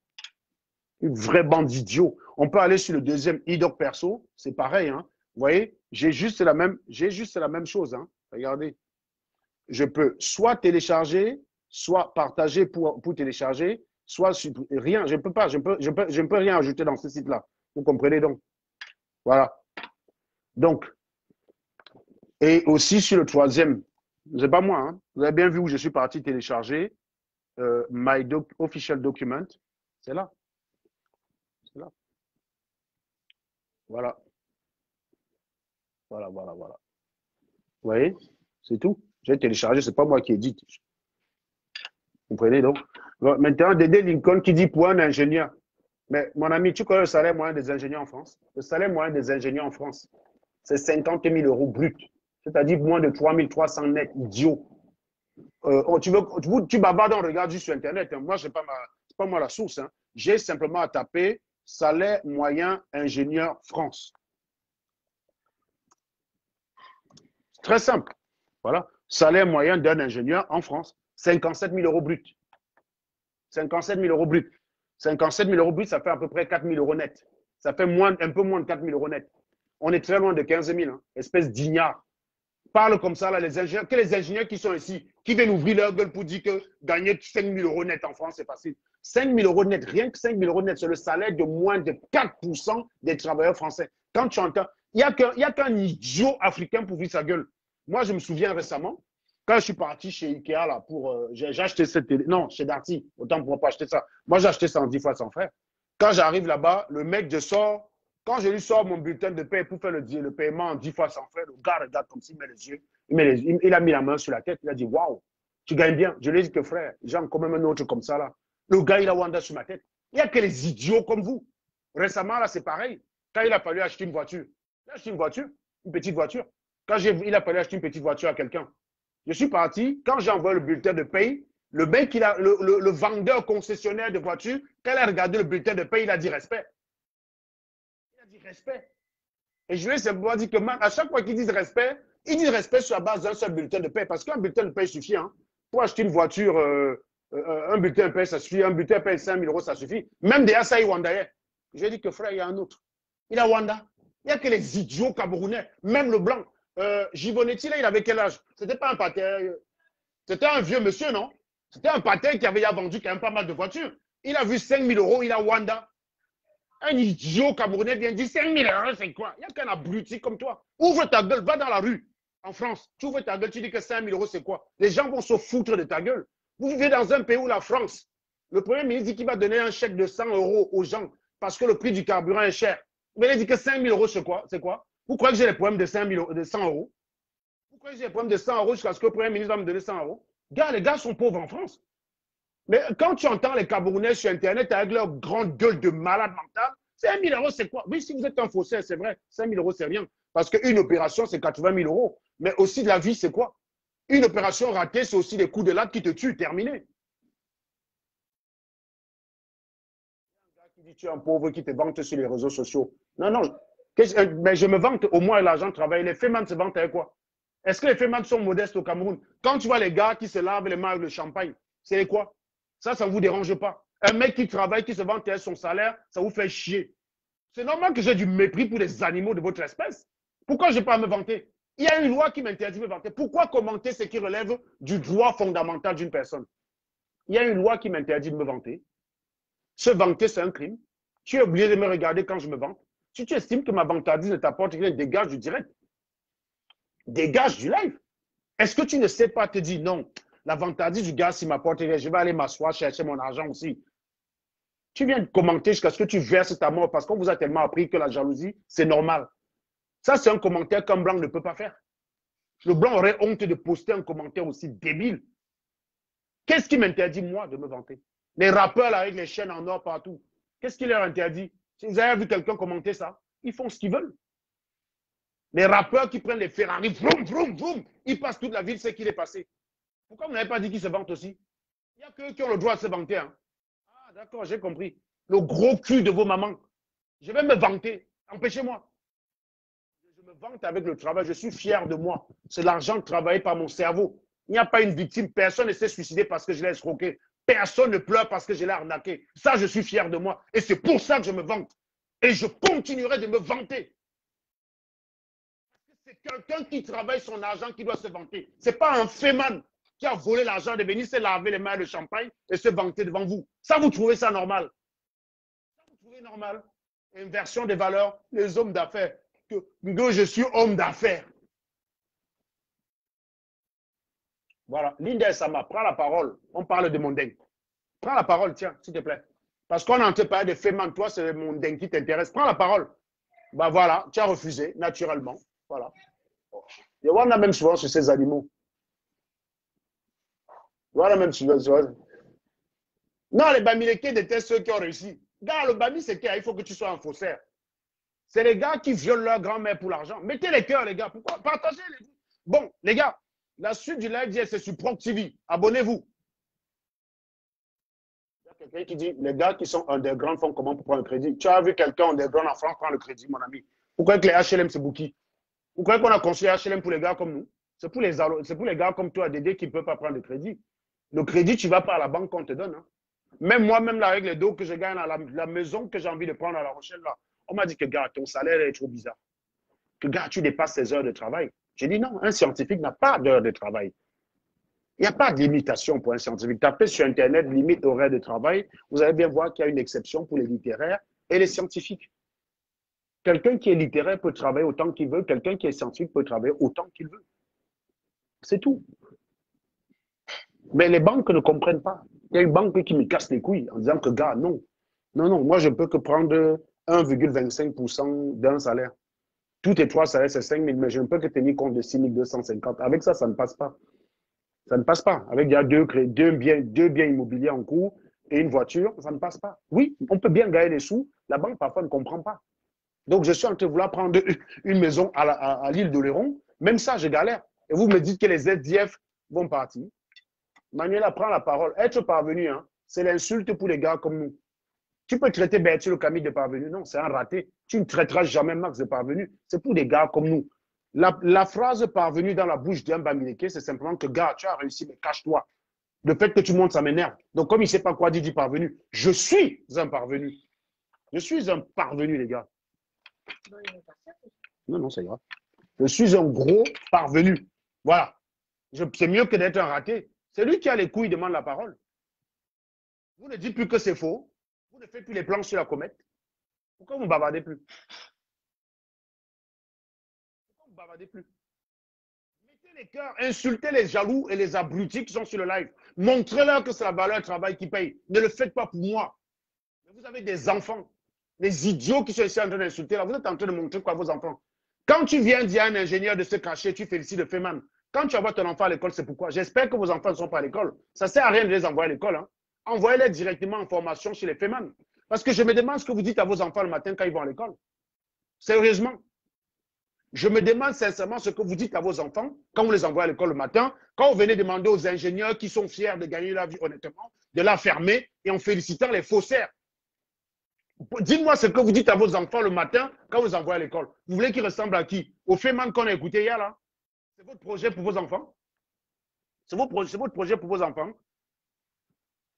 Une vraie bande d'idiots. On peut aller sur le deuxième e-doc perso, c'est pareil. Hein. Vous voyez, j'ai juste la même chose. Hein. Regardez. Je peux soit télécharger, soit partager pour télécharger, soit rien. Je ne peux pas. Je ne peux rien ajouter dans ce site-là. Vous comprenez donc? Voilà. Donc, et aussi sur le troisième, ce n'est pas moi. Hein. Vous avez bien vu où je suis parti télécharger official document. C'est là. Là. Voilà. voyez, c'est tout. J'ai téléchargé, c'est pas moi qui ai dit. Vous comprenez donc? Bon, maintenant, Dédé Lincoln qui dit pour un ingénieur. Mais mon ami, tu connais le salaire moyen des ingénieurs en France? Le salaire moyen des ingénieurs en France, c'est 50 000 euros brut. C'est-à-dire moins de 3 300 net, idiot. Tu bavardes, on regarde juste sur Internet. Hein. Moi, ce n'est pas moi la source. Hein. J'ai simplement à taper salaire moyen ingénieur France. Très simple. Voilà. Salaire moyen d'un ingénieur en France, 57 000 euros brut. 57 000 euros brut. 57 000 euros brut, ça fait à peu près 4 000 euros net. Ça fait un peu moins de 4 000 euros net. On est très loin de 15 000, hein. Espèce d'ignare. Parle comme ça, là, les ingénieurs. Que les ingénieurs qui sont ici, qui viennent ouvrir leur gueule pour dire que gagner 5 000 euros net en France, c'est facile. 5 000 euros net, rien que 5 000 euros net, c'est le salaire de moins de 4% des travailleurs français. Quand tu entends, il n'y a qu'un idiot africain pour ouvrir sa gueule. Moi, je me souviens récemment, quand je suis parti chez Ikea, là, j'ai acheté cette télé. Non, chez Darty, autant pour ne pas acheter ça. Moi, j'ai acheté ça en 10 fois sans frère. Quand j'arrive là-bas, le mec, quand je lui sors mon bulletin de paie pour faire le paiement en 10 fois sans frère, le gars regarde comme s'il met les yeux. Il a mis la main sur la tête. Il a dit, waouh, tu gagnes bien. Je lui ai dit que frère, j'ai quand même un autre comme ça là. Le gars, il a Wanda sur ma tête. Il n'y a que les idiots comme vous. Récemment, là, c'est pareil. Quand il a fallu acheter une voiture, il a acheté une voiture, une petite voiture. Quand il a fallu acheter une petite voiture à quelqu'un, je suis parti. Quand j'ai envoyé le bulletin de paye, le mec, le vendeur concessionnaire de voiture, quand il a regardé le bulletin de paye, il a dit respect. Il a dit respect. Et je lui ai simplement dit que à chaque fois qu'ils disent respect, ils disent respect sur la base d'un seul bulletin de paie. Parce qu'un bulletin de paie suffit. Hein. Pour acheter une voiture, un bulletin de paie, ça suffit. Un bulletin de paie, 5 000 euros, ça suffit. Même des Asahi Wandaye. Je lui ai dit que frère, il y a un autre. Il a Wanda. Il n'y a que les idiots camerounais, même le blanc. Gibonetti, là, il avait quel âge? C'était pas un patin. C'était un vieux monsieur, non? C'était un patin qui avait vendu quand même pas mal de voitures. Il a vu 5 000 euros, il a Wanda. Un idiot camerounais vient dire 5 000 euros, c'est quoi? Il n'y a qu'un abruti comme toi. Ouvre ta gueule, va dans la rue. En France, tu ouvres ta gueule, tu dis que 5 000 euros, c'est quoi? Les gens vont se foutre de ta gueule. Vous vivez dans un pays où la France, le Premier ministre dit qu'il va donner un chèque de 100 euros aux gens parce que le prix du carburant est cher. Mais il dit que 5 000 euros, c'est quoi? C'est quoi? Vous croyez que j'ai les problèmes de 100 euros? Vous croyez que j'ai les problèmes de 100 euros jusqu'à ce que le Premier ministre va me donner 100 euros? Gars, les gars sont pauvres en France. Mais quand tu entends les Camerounais sur Internet avec leur grande gueule de malade mental, 5 000 euros, c'est quoi? Oui, si vous êtes un faussaire, c'est vrai. 5 000 euros, c'est rien. Parce qu'une opération, c'est 80 000 euros. Mais aussi de la vie, c'est quoi? Une opération ratée, c'est aussi des coups de latte qui te tuent. Terminé. Qui dit tu es un pauvre qui te vante sur les réseaux sociaux. Non, non. Mais je me vante, au moins l'argent travaille. Les femmes se vantent avec quoi? Est-ce que les femmes sont modestes au Cameroun? Quand tu vois les gars qui se lavent les mains avec le champagne, c'est quoi? Ça ne vous dérange pas. Un mec qui travaille, qui se vante avec son salaire, ça vous fait chier. C'est normal que j'ai du mépris pour les animaux de votre espèce. Pourquoi je n'ai pas à me vanter? Il y a une loi qui m'interdit de me vanter. Pourquoi commenter ce qui relève du droit fondamental d'une personne? Il y a une loi qui m'interdit de me vanter. Se vanter, c'est un crime. Tu es obligé de me regarder quand je me vante. Si tu estimes que ma vantardise ne t'apporte rien, dégage du direct. Dégage du live. Est-ce que tu ne sais pas te dire non, la vantardise du gars, s'il m'apporte rien, je vais aller m'asseoir, chercher mon argent aussi. Tu viens de commenter jusqu'à ce que tu verses ta mort parce qu'on vous a tellement appris que la jalousie, c'est normal. Ça, c'est un commentaire qu'un blanc ne peut pas faire. Le blanc aurait honte de poster un commentaire aussi débile. Qu'est-ce qui m'interdit, moi, de me vanter? Les rappeurs là, avec les chaînes en or partout, qu'est-ce qui leur interdit? Si vous avez vu quelqu'un commenter ça, ils font ce qu'ils veulent. Les rappeurs qui prennent les Ferrari, vroom, vroom, vroom, ils passent toute la ville, c'est qu'il est passé. Pourquoi vous n'avez pas dit qu'ils se vantent aussi? Il n'y a qu'eux qui ont le droit de se vanter. Hein. Ah, d'accord, j'ai compris. Le gros cul de vos mamans. Je vais me vanter. Empêchez-moi. Je me vante avec le travail. Je suis fier de moi. C'est l'argent travaillé par mon cerveau. Il n'y a pas une victime. Personne ne s'est suicidé parce que je l'ai escroqué. Personne ne pleure parce que je l'ai arnaqué. Ça, je suis fier de moi. Et c'est pour ça que je me vante. Et je continuerai de me vanter. C'est quelqu'un qui travaille son argent qui doit se vanter. Ce n'est pas un féman qui a volé l'argent de venir se laver les mains de champagne et se vanter devant vous. Ça, vous trouvez ça normal? Ça, vous trouvez normal? Inversion des valeurs, les hommes d'affaires. Que je suis homme d'affaires. Voilà. Linda Sama, prends la parole. On parle de Mondeng. Prends la parole, tiens, s'il te plaît. Parce qu'on est en train de parler de féman. Toi, c'est Mondeng qui t'intéresse. Prends la parole. Ben voilà, tu as refusé, naturellement. Voilà. Et on a même souvent sur ces animaux. Voilà même souvent. Non, les Bamileke détestent ceux qui ont réussi. Gars, le Bami, c'est qu'il faut que tu sois un faussaire. C'est les gars qui violent leur grand-mère pour l'argent. Mettez les cœurs, les gars. Pourquoi? Partagez les. Bon, les gars, la suite du live, c'est sur Proc TV. Abonnez-vous. Il y a quelqu'un qui dit, les gars qui sont underground font comment pour prendre le crédit? Tu as vu quelqu'un underground en France prendre le crédit, mon ami? Pourquoi que les HLM, c'est bouki? Pourquoi qu'on a construit HLM pour les gars comme nous? C'est pour les gars comme toi, Dédé, qui ne peuvent pas prendre le crédit. Le crédit, tu ne vas pas à la banque qu'on te donne. Hein. Même moi-même, là, avec les dos que je gagne à la maison que j'ai envie de prendre à La Rochelle, là, on m'a dit que, gars, ton salaire est trop bizarre. Que, gars, tu dépasses tes heures de travail. J'ai dit non, un scientifique n'a pas d'heures de travail. Il n'y a pas de limitation pour un scientifique. Tapez sur Internet, limite horaire de travail. Vous allez bien voir qu'il y a une exception pour les littéraires et les scientifiques. Quelqu'un qui est littéraire peut travailler autant qu'il veut. Quelqu'un qui est scientifique peut travailler autant qu'il veut. C'est tout. Mais les banques ne comprennent pas. Il y a une banque qui me casse les couilles en disant que, gars, non. Non, non, moi, je ne peux que prendre 1,25% d'un salaire. Tous tes trois salaires, c'est 5 000, mais je ne peux que tenir compte de 6 250. Avec ça, ça ne passe pas. Ça ne passe pas. Avec deux biens immobiliers en cours et une voiture, ça ne passe pas. Oui, on peut bien gagner des sous. La banque, parfois, ne comprend pas. Donc, je suis en train de vouloir prendre une maison à l'île d'Oléron. Même ça, je galère. Et vous me dites que les SDF vont partir. Manuela prend la parole. Être parvenu, hein, c'est l'insulte pour les gars comme nous. Tu peux traiter Bertie le Camille de parvenu. Non, c'est un raté. Tu ne traiteras jamais Max de parvenu. C'est pour des gars comme nous. La phrase parvenue dans la bouche d'un Bamileke, c'est simplement que, gars, tu as réussi, mais cache-toi. Le fait que tu montes, ça m'énerve. Donc, comme il ne sait pas quoi dire du parvenu, je suis un parvenu. Je suis un parvenu, les gars. Non, non, ça ira. Je suis un gros parvenu. Voilà. C'est mieux que d'être un raté. C'est lui qui a les couilles, demande la parole. Vous ne dites plus que c'est faux. Vous ne faites plus les plans sur la comète. Pourquoi vous ne bavardez plus? Pourquoi vous ne bavardez plus? Mettez les cœurs, insultez les jaloux et les abrutis qui sont sur le live. Montrez-leur que c'est la valeur travail qui paye. Ne le faites pas pour moi. Mais vous avez des enfants. Les idiots qui sont ici en train d'insulter, là, vous êtes en train de montrer quoi à vos enfants? Quand tu viens dire à un ingénieur de se cacher, tu félicites le Feman. Quand tu envoies ton enfant à l'école, c'est pourquoi? J'espère que vos enfants ne sont pas à l'école. Ça ne sert à rien de les envoyer à l'école. Hein. Envoyez-les directement en formation chez les Feman. Parce que je me demande ce que vous dites à vos enfants le matin quand ils vont à l'école. Sérieusement. Je me demande sincèrement ce que vous dites à vos enfants quand vous les envoyez à l'école le matin, quand vous venez demander aux ingénieurs qui sont fiers de gagner la vie honnêtement, de la fermer et en félicitant les faussaires. Dites-moi ce que vous dites à vos enfants le matin quand vous les envoyez à l'école. Vous voulez qu'ils ressemblent à qui? Au Feman qu'on a écouté hier là? C'est votre projet pour vos enfants? C'est votre projet pour vos enfants?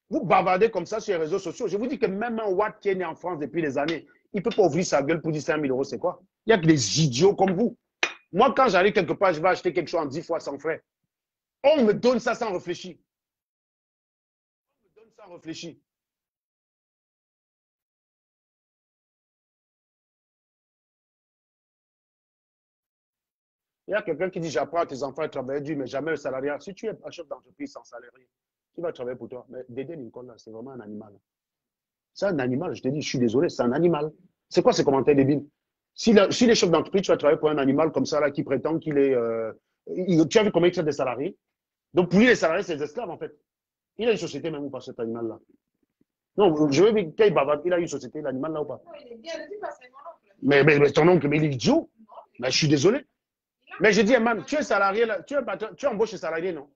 Vous bavardez comme ça sur les réseaux sociaux. Je vous dis que même un Watt qui est né en France depuis des années, il ne peut pas ouvrir sa gueule pour dire 5 000 euros, c'est quoi? Il n'y a que des idiots comme vous. Moi, quand j'arrive quelque part, je vais acheter quelque chose en 10 fois sans frais. On me donne ça sans réfléchir. On me donne sans réfléchir. Il y a quelqu'un qui dit, j'apprends à tes enfants à travailler dur, mais jamais le salariat. Si tu es un chef d'entreprise sans salarié, qui va travailler pour toi? Mais Dédé Lincoln, c'est vraiment un animal. C'est un animal, je te dis, je suis désolé, c'est un animal. C'est quoi ces commentaires débiles? Si les chefs d'entreprise, tu vas travailler pour un animal comme ça, là, qui prétend qu'il est. Tu as vu combien il traite des salariés? Donc pour lui, les salariés, c'est des esclaves, en fait. Il a une société même ou pas, cet animal-là? Non, je veux dire, qu'il bavarde, il a une société, l'animal là ou pas? Mais ton oncle, mais il est idiot. Mais je suis désolé. Mais je dis, man, tu es salarié, là, tu es embauché salarié, non?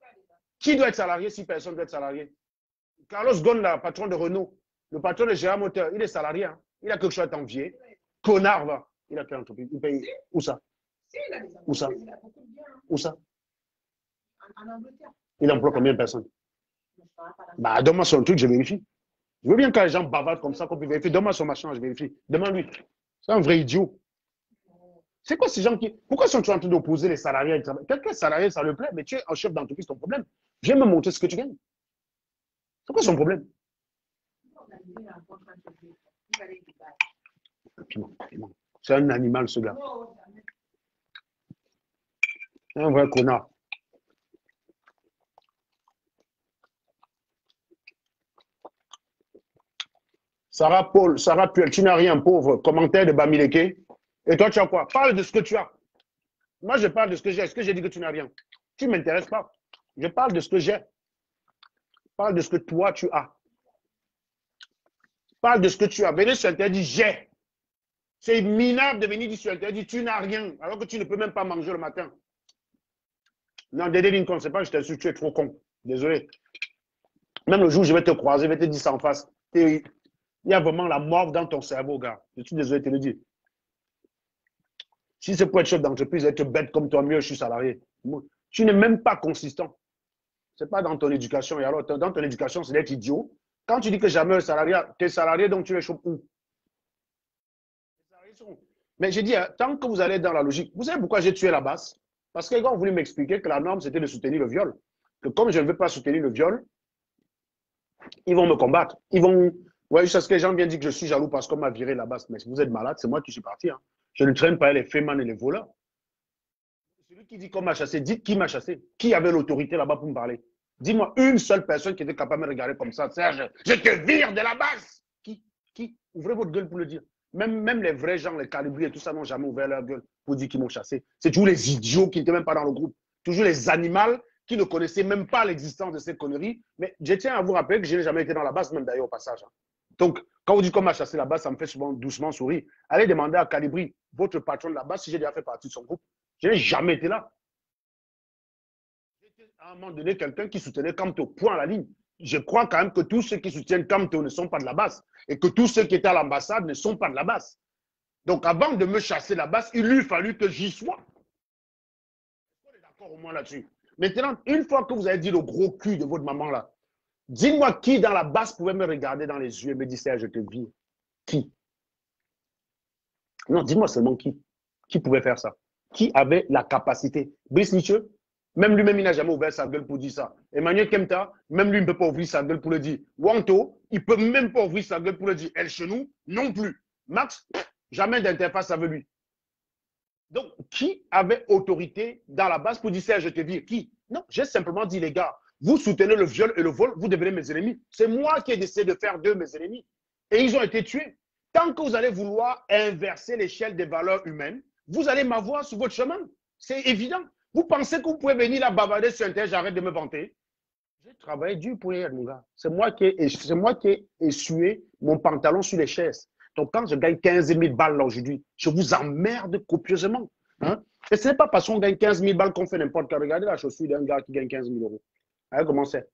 Qui doit être salarié si personne doit être salarié? Carlos Ghosn, là, patron de Renault, le patron de Gérard Moteur, il est salarié. Hein? Il a quelque chose à t'envier. Connard, va. Il a quelle entreprise? Il paye. Où ça? Où ça? Où ça? En Angleterre. Il emploie combien de personnes? Bah, donne-moi son truc, je vérifie. Je veux bien que les gens bavardent comme ça qu'on peut vérifier. Donne-moi son machin, je vérifie. Demande-lui. C'est un vrai idiot. C'est quoi ces gens qui. Pourquoi sont-ils en train d'opposer les salariés à travail? Quelqu'un salarié, ça le plaît, mais tu es un chef d'entreprise, ton problème. Viens me montrer ce que tu gagnes. C'est quoi son problème? C'est un animal, ce gars. C'est un vrai connard. Sarah Paul, Sarah Puel, tu n'as rien, pauvre. Commentaire de Bamileke. Et toi, tu as quoi? Parle de ce que tu as. Moi, je parle de ce que j'ai. Est-ce que j'ai dit que tu n'as rien? Tu ne m'intéresses pas. Je parle de ce que j'ai. Parle de ce que toi, tu as. Parle de ce que tu as. Venez sur Internet, dis j'ai. C'est minable de venir dire sur Internet, tu n'as rien, alors que tu ne peux même pas manger le matin. Non, Dédé Lincoln, c'est pas que je t'insulte, tu es trop con. Désolé. Même le jour où je vais te croiser, je vais te dire ça en face. Il y a vraiment la mort dans ton cerveau, gars. Je suis désolé de te le dire. Si c'est pour être chef d'entreprise, être bête comme toi, mieux, je suis salarié. Tu n'es même pas consistant. Ce n'est pas dans ton éducation. Et alors, dans ton éducation, c'est d'être idiot. Quand tu dis que jamais le salarié, tu es salarié, donc tu les chopes où? Mais j'ai dit, tant que vous allez dans la logique, vous savez pourquoi j'ai tué la basse? Parce que les gars ont voulu m'expliquer que la norme, c'était de soutenir le viol. Que comme je ne veux pas soutenir le viol, ils vont me combattre. Ils vont. Ouais, c'est ce que les gens viennent dire que je suis jaloux parce qu'on m'a viré la basse. Mais si vous êtes malade, c'est moi qui suis parti. Hein. Je ne traîne pas les fémans et les voleurs. Celui qui dit qu'on m'a chassé, dites qui m'a chassé. Qui avait l'autorité là-bas pour me parler? Dis-moi une seule personne qui était capable de me regarder comme ça. Serge, je te vire de la base. Qui? Ouvrez votre gueule pour le dire. Même les vrais gens, les calibrés et tout ça n'ont jamais ouvert leur gueule pour dire qu'ils m'ont chassé. C'est toujours les idiots qui n'étaient même pas dans le groupe. Toujours les animaux qui ne connaissaient même pas l'existence de ces conneries. Mais je tiens à vous rappeler que je n'ai jamais été dans la base, même d'ailleurs au passage. Hein. Donc, quand vous dites qu'on m'a chassé la base, ça me fait souvent doucement sourire. Allez demander à Calibri, votre patron de la base, si j'ai déjà fait partie de son groupe. Je n'ai jamais été là. J'étais à un moment donné quelqu'un qui soutenait Kamto, point à la ligne. Je crois quand même que tous ceux qui soutiennent Kamto ne sont pas de la base et que tous ceux qui étaient à l'ambassade ne sont pas de la base. Donc, avant de me chasser la base, il lui fallu que j'y sois. On est d'accord au moins là-dessus. Maintenant, une fois que vous avez dit le gros cul de votre maman là, dis-moi qui dans la base pouvait me regarder dans les yeux et me dire, je te vis. Qui? Non, dis-moi seulement qui. Qui pouvait faire ça? Qui avait la capacité? Brice Nietzsche, même lui-même, il n'a jamais ouvert sa gueule pour dire ça. Emmanuel Kemta, même lui, il ne peut pas ouvrir sa gueule pour le dire. Wanto, il ne peut même pas ouvrir sa gueule pour le dire. El Chenou, non plus. Max, jamais d'interface avec lui. Donc, qui avait autorité dans la base pour dire ça, je te dis? Qui? Non, j'ai simplement dit, les gars, vous soutenez le viol et le vol, vous devenez mes ennemis. C'est moi qui ai décidé de faire d'eux mes ennemis. Et ils ont été tués. Tant que vous allez vouloir inverser l'échelle des valeurs humaines, vous allez m'avoir sur votre chemin. C'est évident. Vous pensez que vous pouvez venir là bavarder sur Internet, j'arrête de me vanter. J'ai travaillé dur pour hier, mon gars. C'est moi qui ai essuyé mon pantalon sur les chaises. Donc, quand je gagne 15 000 balles là aujourd'hui, je vous emmerde copieusement. Hein? Et ce n'est pas parce qu'on gagne 15 000 balles qu'on fait n'importe quoi. Regardez la chaussure d'un gars qui gagne 15 000 euros. Allez, comment c'est?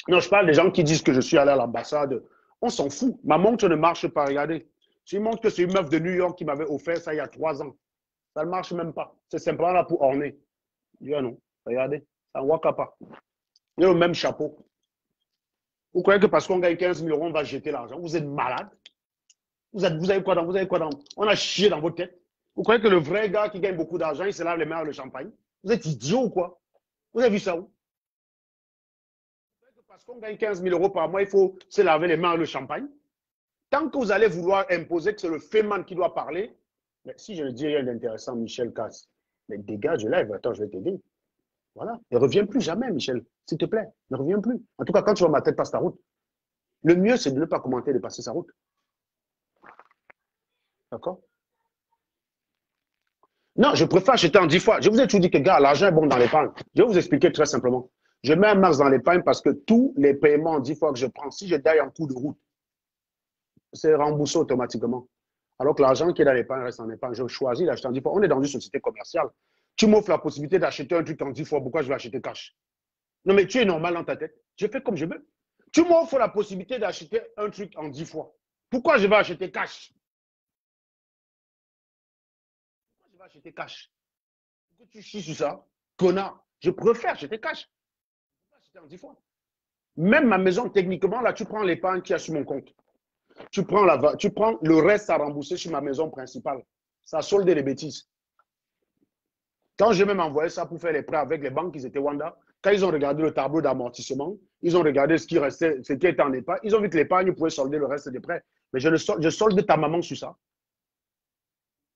Non, je parle des gens qui disent que je suis allé à l'ambassade. On s'en fout. Ma montre ne marche pas. Regardez. Je montre que c'est une meuf de New York qui m'avait offert ça il y a 3 ans. Ça ne marche même pas. C'est simplement là pour orner. Je dis, ah non, regardez, ça ne waka pas. Il y a le même chapeau. Vous croyez que parce qu'on gagne 15 000 euros, on va jeter l'argent? Vous êtes malade? Vous avez quoi dans? On a chié dans votre tête. Vous croyez que le vrai gars qui gagne beaucoup d'argent, il se lave les mains avec le champagne? Vous êtes idiot ou quoi? Vous avez vu ça où? Parce qu'on gagne 15 000 euros par mois, il faut se laver les mains avec le champagne. Tant que vous allez vouloir imposer que c'est le féman qui doit parler, mais si je ne dis rien d'intéressant, Michel Casse, mais dégage, live, attends, je vais t'aider. Voilà. Ne reviens plus jamais, Michel. S'il te plaît, ne reviens plus. En tout cas, quand tu vois ma tête passe ta route, le mieux, c'est de ne pas commenter de passer sa route. D'accord? Non, je préfère acheter en 10 fois. Je vous ai toujours dit que, gars, l'argent est bon dans l'épargne. Je vais vous expliquer très simplement. Je mets un max dans l'épargne parce que tous les paiements en 10 fois que je prends, si je daille en cours de route, c'est remboursé automatiquement. Alors que l'argent qui est dans l'épargne reste en épargne. Je choisis d'acheter en 10 fois. On est dans une société commerciale. Tu m'offres la possibilité d'acheter un truc en 10 fois. Pourquoi je vais acheter cash? Non, mais tu es normal dans ta tête. Je fais comme je veux. Tu m'offres la possibilité d'acheter un truc en 10 fois. Pourquoi je vais acheter cash? Pourquoi je vais acheter cash? Pourquoi tu chies sur ça? Connard. Je préfère acheter cash. Pourquoi acheter en 10 fois? Même ma maison, techniquement, là, tu prends l'épargne qui a sur mon compte. Tu prends le reste à rembourser sur ma maison principale. Ça solde les bêtises. Quand j'ai même envoyé ça pour faire les prêts avec les banques, ils étaient Wanda. Quand ils ont regardé le tableau d'amortissement, ils ont regardé ce qui restait, ce qui était en épargne. Ils ont vu que l'épargne pouvait solder le reste des prêts. Mais je solde ta maman sur ça.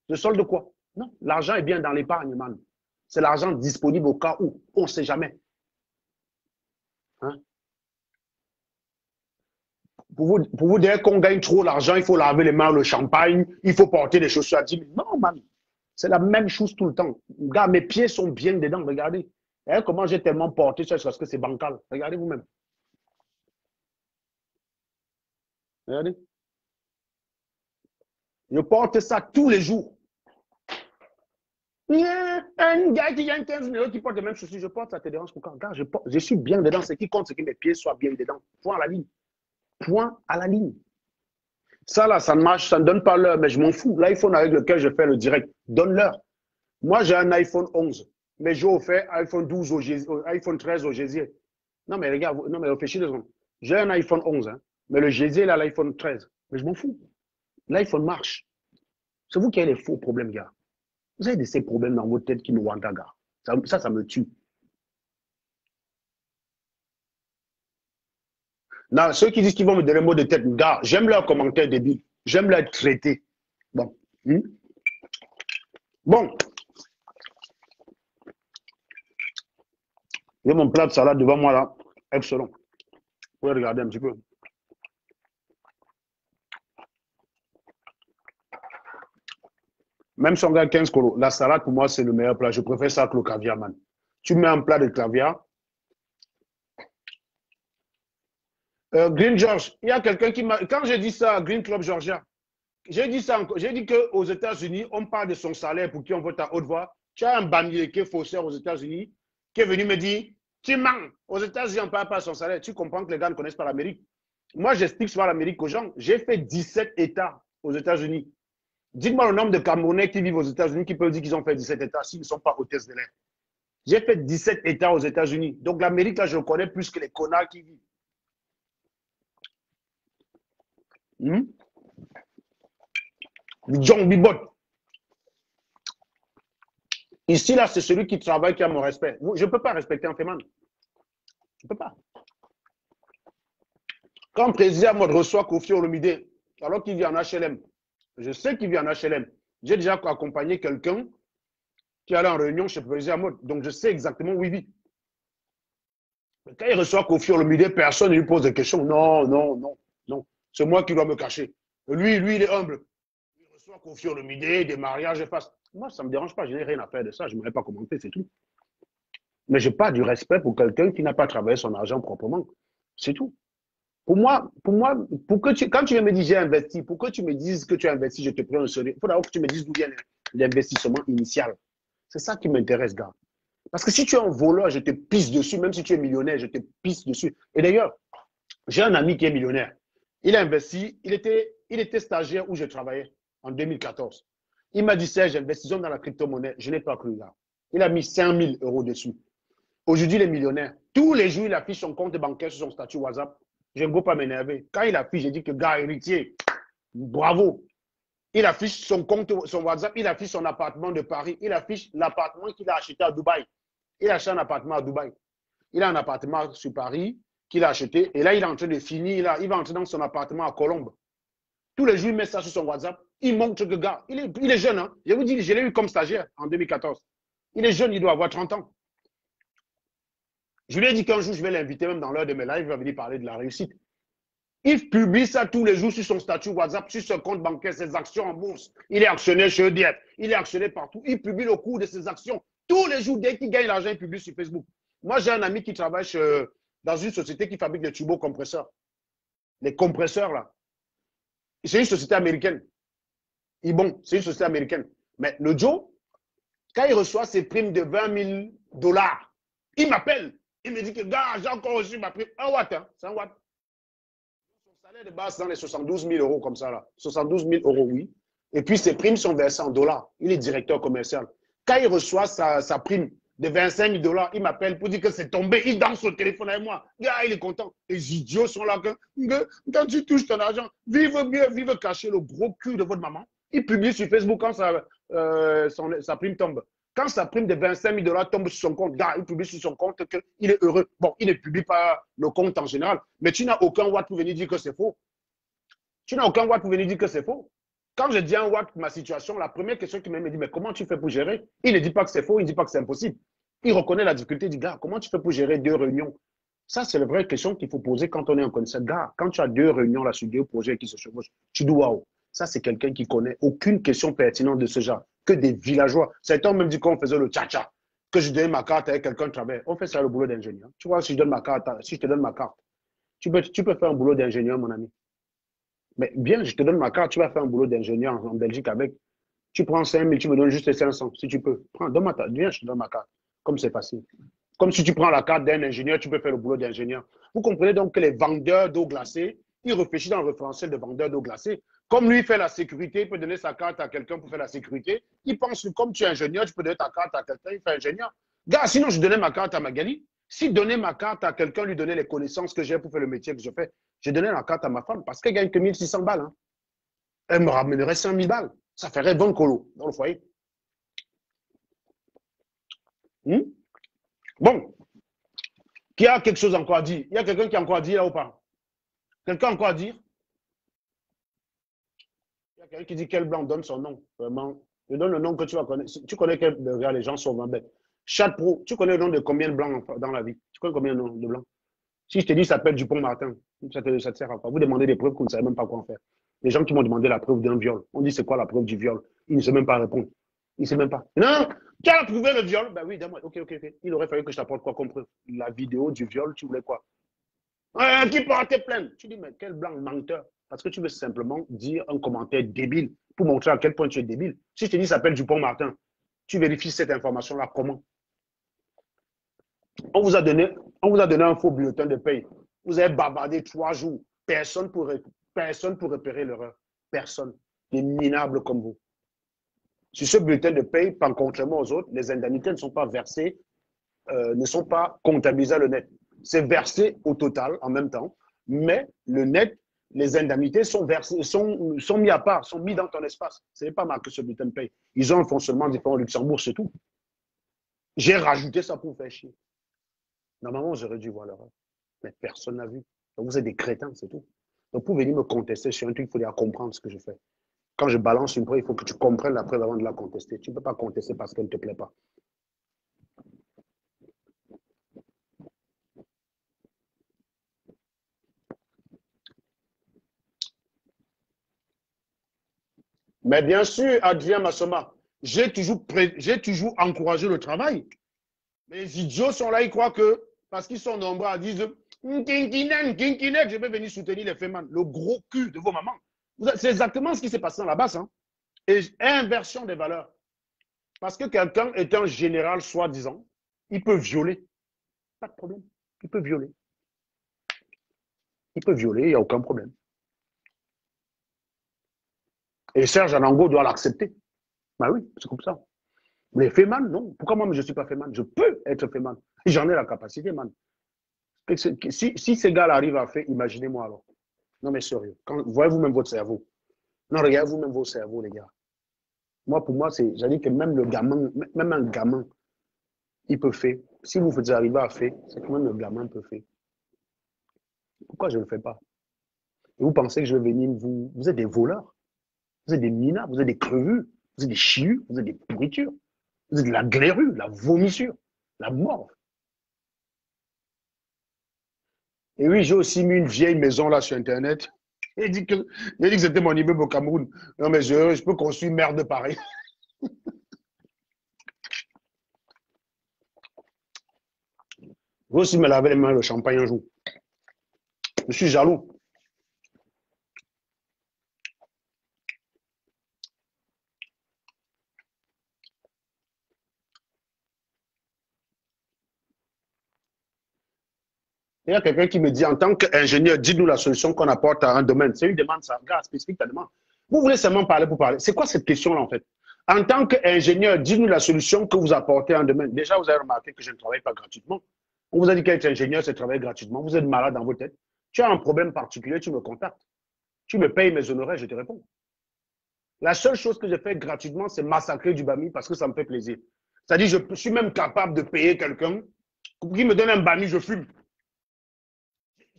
Je solde quoi? Non, l'argent est bien dans l'épargne, man. C'est l'argent disponible au cas où. On ne sait jamais. Hein? Pour vous dire qu'on gagne trop l'argent, il faut laver les mains, le champagne, il faut porter des chaussures à 10 000. Non, man. C'est la même chose tout le temps. Gars, mes pieds sont bien dedans, regardez. Et comment j'ai tellement porté ça parce que c'est bancal. Regardez vous-même. Regardez. Je porte ça tous les jours. Un gars qui gagne 15 000 qui porte les mêmes chaussures, je porte, ça te dérange pourquoi? Gars, je suis bien dedans. Ce qui compte, c'est que mes pieds soient bien dedans. Point à la ligne. Point à la ligne. Ça, là, ça ne marche, ça ne donne pas l'heure, mais je m'en fous. L'iPhone avec lequel je fais le direct, donne l'heure. Moi, j'ai un iPhone 11, mais j'ai offert iPhone 12 iPhone 13 au Gésier. Non, mais les gars, non, mais réfléchissez 2 secondes. J'ai un iPhone 11, hein, mais le Gésier, là, l'iPhone 13. Mais je m'en fous. L'iPhone marche. C'est vous qui avez les faux problèmes, gars. Vous avez ces problèmes dans votre tête qui me rendent, gars. Ça me tue. Non, ceux qui disent qu'ils vont me donner un mot de tête, gars, j'aime leurs commentaires débiles. J'aime les traiter. Bon. Bon. J'ai mon plat de salade devant moi là. Excellent. Vous pouvez regarder un petit peu. Même si on gagne 15 colos, la salade pour moi c'est le meilleur plat. Je préfère ça que le caviar, man. Tu mets un plat de caviar. Green George, il y a quelqu'un qui m'a. Quand j'ai dit ça à Green Club Georgia, j'ai dit ça encore. J'ai dit qu'aux États-Unis, on parle de son salaire pour qui on vote à haute voix. Tu as un bannier qui est faussaire aux États-Unis qui est venu me dire tu mens. Aux États-Unis, on ne parle pas de son salaire. Tu comprends que les gars ne connaissent pas l'Amérique. Moi, j'explique souvent l'Amérique aux gens. J'ai fait 17 États aux États-Unis. Dites-moi le nombre de Camerounais qui vivent aux États-Unis qui peuvent dire qu'ils ont fait 17 États s'ils ne sont pas hôtesses de l'air. J'ai fait 17 États aux États-Unis. Donc l'Amérique, là, je connais plus que les connards qui vivent. John Bibot. Ici, là, c'est celui qui travaille qui a mon respect. Je ne peux pas respecter un féman. Je ne peux pas. Quand le président mode reçoit Kofi Olomide, alors qu'il vit en HLM, je sais qu'il vit en HLM. J'ai déjà accompagné quelqu'un qui allait en réunion chez le président Mode. Donc, je sais exactement où il vit. Mais quand il reçoit Kofi Olomide, personne ne lui pose des questions. Non, non, non, non. C'est moi qui dois me cacher. Lui, il est humble. Il reçoit Kofi Olomide, des mariages, face. Moi, ça ne me dérange pas. Je n'ai rien à faire de ça. Je ne m'aurais pas commenté, c'est tout. Mais je n'ai pas du respect pour quelqu'un qui n'a pas travaillé son argent proprement. C'est tout. Pour moi, quand tu me dis j'ai investi, pour que tu me dises que tu as investi, je te prends au sérieux. Il faut d'abord que tu me dises d'où vient l'investissement initial. C'est ça qui m'intéresse, gars. Parce que si tu es un voleur, je te pisse dessus. Même si tu es millionnaire, je te pisse dessus. Et d'ailleurs, j'ai un ami qui est millionnaire. Il a investi, il était stagiaire où je travaillais en 2014. Il m'a dit, Serge, investissons dans la crypto-monnaie. Je n'ai pas cru, là. Il a mis 5 000 € dessus. Aujourd'hui, il est millionnaire. Tous les jours, il affiche son compte bancaire sur son statut WhatsApp. Je ne veux pas m'énerver. Quand il affiche, j'ai dit que gars héritier, bravo. Il affiche son compte, son WhatsApp, il affiche son appartement de Paris, il affiche l'appartement qu'il a acheté à Dubaï. Il a acheté un appartement à Dubaï. Il a un appartement sur Paris qu'il a acheté. Et là, il est en train de finir. Il va entrer dans son appartement à Colombes. Tous les jours, il met ça sur son WhatsApp. Il montre que gars, il est jeune. Hein? Je vous dis, je l'ai eu comme stagiaire en 2014. Il est jeune, il doit avoir 30 ans. Je lui ai dit qu'un jour, je vais l'inviter même dans l'heure de mes lives, il va venir parler de la réussite. Il publie ça tous les jours sur son statut WhatsApp, sur son compte bancaire, ses actions en bourse. Il est actionnaire chez EDF, il est actionnaire partout. Il publie le cours de ses actions. Tous les jours, dès qu'il gagne l'argent, il publie sur Facebook. Moi, j'ai un ami qui travaille dans une société qui fabrique des turbocompresseurs. Les compresseurs, là. C'est une société américaine. Et bon, c'est une société américaine. Mais le Joe, quand il reçoit ses primes de 20 000 $, il m'appelle. Il me dit que, gars, j'ai encore reçu ma prime. 1 watt, hein, c'est 1 watt. Son salaire de base, dans les 72 000 € comme ça, là. 72 000 €, oui. Et puis, ses primes sont versées en dollars. Il est directeur commercial. Quand il reçoit sa prime de 25 000 $, il m'appelle pour dire que c'est tombé. Il danse au téléphone avec moi. Gars, il est content. Les idiots sont là. Quand tu touches ton argent, vive mieux, vive cacher le gros cul de votre maman. Il publie sur Facebook quand sa prime tombe. Quand sa prime de 25 000 $ tombe sur son compte, gars, il publie sur son compte qu'il est heureux. Bon, il ne publie pas le compte en général, mais tu n'as aucun watt pour venir dire que c'est faux. Tu n'as aucun watt pour venir dire que c'est faux. Quand je dis à un watt ma situation, la première question qu'il me dit, mais comment tu fais pour gérer? Il ne dit pas que c'est faux, il ne dit pas que c'est impossible. Il reconnaît la difficulté, il dit, gars, comment tu fais pour gérer 2 réunions? Ça, c'est la vraie question qu'il faut poser quand on est en connaissance. Gars, quand tu as 2 réunions là sur 2 projets qui se chevauchent, tu dis, waouh, ça, c'est quelqu'un qui connaît aucune question pertinente de ce genre. que des villageois. Certains ont même dit qu'on faisait le tcha-tcha, que je donnais ma carte avec quelqu'un de travail. On fait ça le boulot d'ingénieur. Tu vois, si je donne ma carte, si je te donne ma carte, tu peux faire un boulot d'ingénieur, mon ami. Mais bien, je te donne ma carte, tu vas faire un boulot d'ingénieur en Belgique avec. Tu prends 5 000, tu me donnes juste 500, si tu peux. Prends, donne viens, je te donne ma carte. Comme c'est facile. Comme si tu prends la carte d'un ingénieur, tu peux faire le boulot d'ingénieur. Vous comprenez donc que les vendeurs d'eau glacée, ils réfléchissent dans le référentiel de vendeurs d'eau glacée. Comme lui fait la sécurité, il peut donner sa carte à quelqu'un pour faire la sécurité. Il pense que comme tu es ingénieur, tu peux donner ta carte à quelqu'un, il fait ingénieur. Gars, sinon je donnais ma carte à Magali. Si donner ma carte à quelqu'un, lui donner les connaissances que j'ai pour faire le métier que je fais, j'ai donné la carte à ma femme parce qu'elle gagne que 1600 balles. Hein. Elle me ramènerait 5000 balles. Ça ferait 20 colos dans le foyer. Bon, qui a quelque chose encore à dire? Il y a quelqu'un qui a encore à dire là ou pas? Quelqu'un a encore à dire? Il y a quelqu'un qui dit quel blanc donne son nom. Vraiment, je donne le nom que tu vas connaître. Tu connais quel. Regarde, les gens sont vraiment bêtes. Chat Pro, tu connais le nom de combien de blancs dans la vie? Tu connais combien de noms de blancs? Si je te dis ça s'appelle Dupont-Martin, ça te sert à quoi? Vous demandez des preuves que vous ne savez même pas quoi en faire. Les gens qui m'ont demandé la preuve d'un viol, on dit c'est quoi la preuve du viol? Ils ne savent même pas répondre. Ils ne savent même pas. Non, tu as prouvé le viol? Ben oui, dis-moi. Ok. Il aurait fallu que je t'apporte quoi comme preuve? La vidéo du viol, tu voulais quoi? Qui portait plainte? Tu dis, mais quel blanc menteur? Parce que tu veux simplement dire un commentaire débile pour montrer à quel point tu es débile. Si je te dis ça s'appelle Dupont-Martin, tu vérifies cette information-là comment? On vous a donné un faux bulletin de paye. Vous avez bavardé 3 jours. Personne pour repérer l'erreur. Personne. Des minables comme vous. Sur ce bulletin de paye, contrairement aux autres, les indemnités ne sont pas versées, ne sont pas comptabilisées à le net. C'est versé au total en même temps, mais le net, les indemnités sont versées, sont mis à part, sont mis dans ton espace. Ce n'est pas marqué sur le bulletin de paye. Ils ont un fonctionnement différent au Luxembourg, c'est tout. J'ai rajouté ça pour vous faire chier. Normalement, j'aurais dû voir l'erreur. Mais personne n'a vu. Donc, vous êtes des crétins, c'est tout. Donc, pour venir me contester sur un truc, il faut déjà comprendre ce que je fais. Quand je balance une preuve, il faut que tu comprennes la preuve avant de la contester. Tu ne peux pas contester parce qu'elle ne te plaît pas. Mais bien sûr, Adrien Massoma, j'ai toujours encouragé le travail. Mais les idiots sont là, ils croient que, parce qu'ils sont nombreux à dire je vais venir soutenir les femmes, le gros cul de vos mamans. C'est exactement ce qui s'est passé dans la basse. Hein. Et inversion des valeurs. Parce que quelqu'un est un général soi-disant, il peut violer. Pas de problème. Il peut violer. Il peut violer, il n'y a aucun problème. Et Serge Anango doit l'accepter. Ben oui, c'est comme ça. Mais Feman, non. Pourquoi moi, je ne suis pas Feman? Je peux être Feman. J'en ai la capacité, man. Si ces gars-là arrivent à faire, imaginez-moi alors. Non, mais sérieux. Voyez-vous même votre cerveau. Non, regardez vous même vos cerveaux, les gars. Moi, pour moi, j'ai dit que même le gamin, même un gamin, il peut faire. Si vous arrivez à faire, c'est que même le gamin peut faire. Pourquoi je ne le fais pas? Et vous pensez que je vais venir vous êtes des voleurs, vous êtes des minards, vous êtes des crevus, vous êtes des chius, vous êtes des pourritures, vous êtes de la glairue, la vomissure, la mort. Et oui, j'ai aussi mis une vieille maison là sur Internet. J'ai dit que c'était mon immeuble au Cameroun. Non, mais je peux construire merde pareil. Je vais aussi me laver les mains le champagne un jour. Je suis jaloux. Il y a quelqu'un qui me dit, en tant qu'ingénieur, dites-nous la solution qu'on apporte à un domaine. C'est une demande, ça, regarde, spécifique ta demande. Vous voulez seulement parler pour parler. C'est quoi cette question-là, en fait? En tant qu'ingénieur, dites-nous la solution que vous apportez à un domaine. Déjà, vous avez remarqué que je ne travaille pas gratuitement. On vous a dit qu'être ingénieur, c'est travailler gratuitement. Vous êtes malade dans vos têtes. Tu as un problème particulier, tu me contactes. Tu me payes mes honoraires, je te réponds. La seule chose que je fais gratuitement, c'est massacrer du bami parce que ça me fait plaisir. C'est-à-dire, je suis même capable de payer quelqu'un qui me donne un bami, je fume.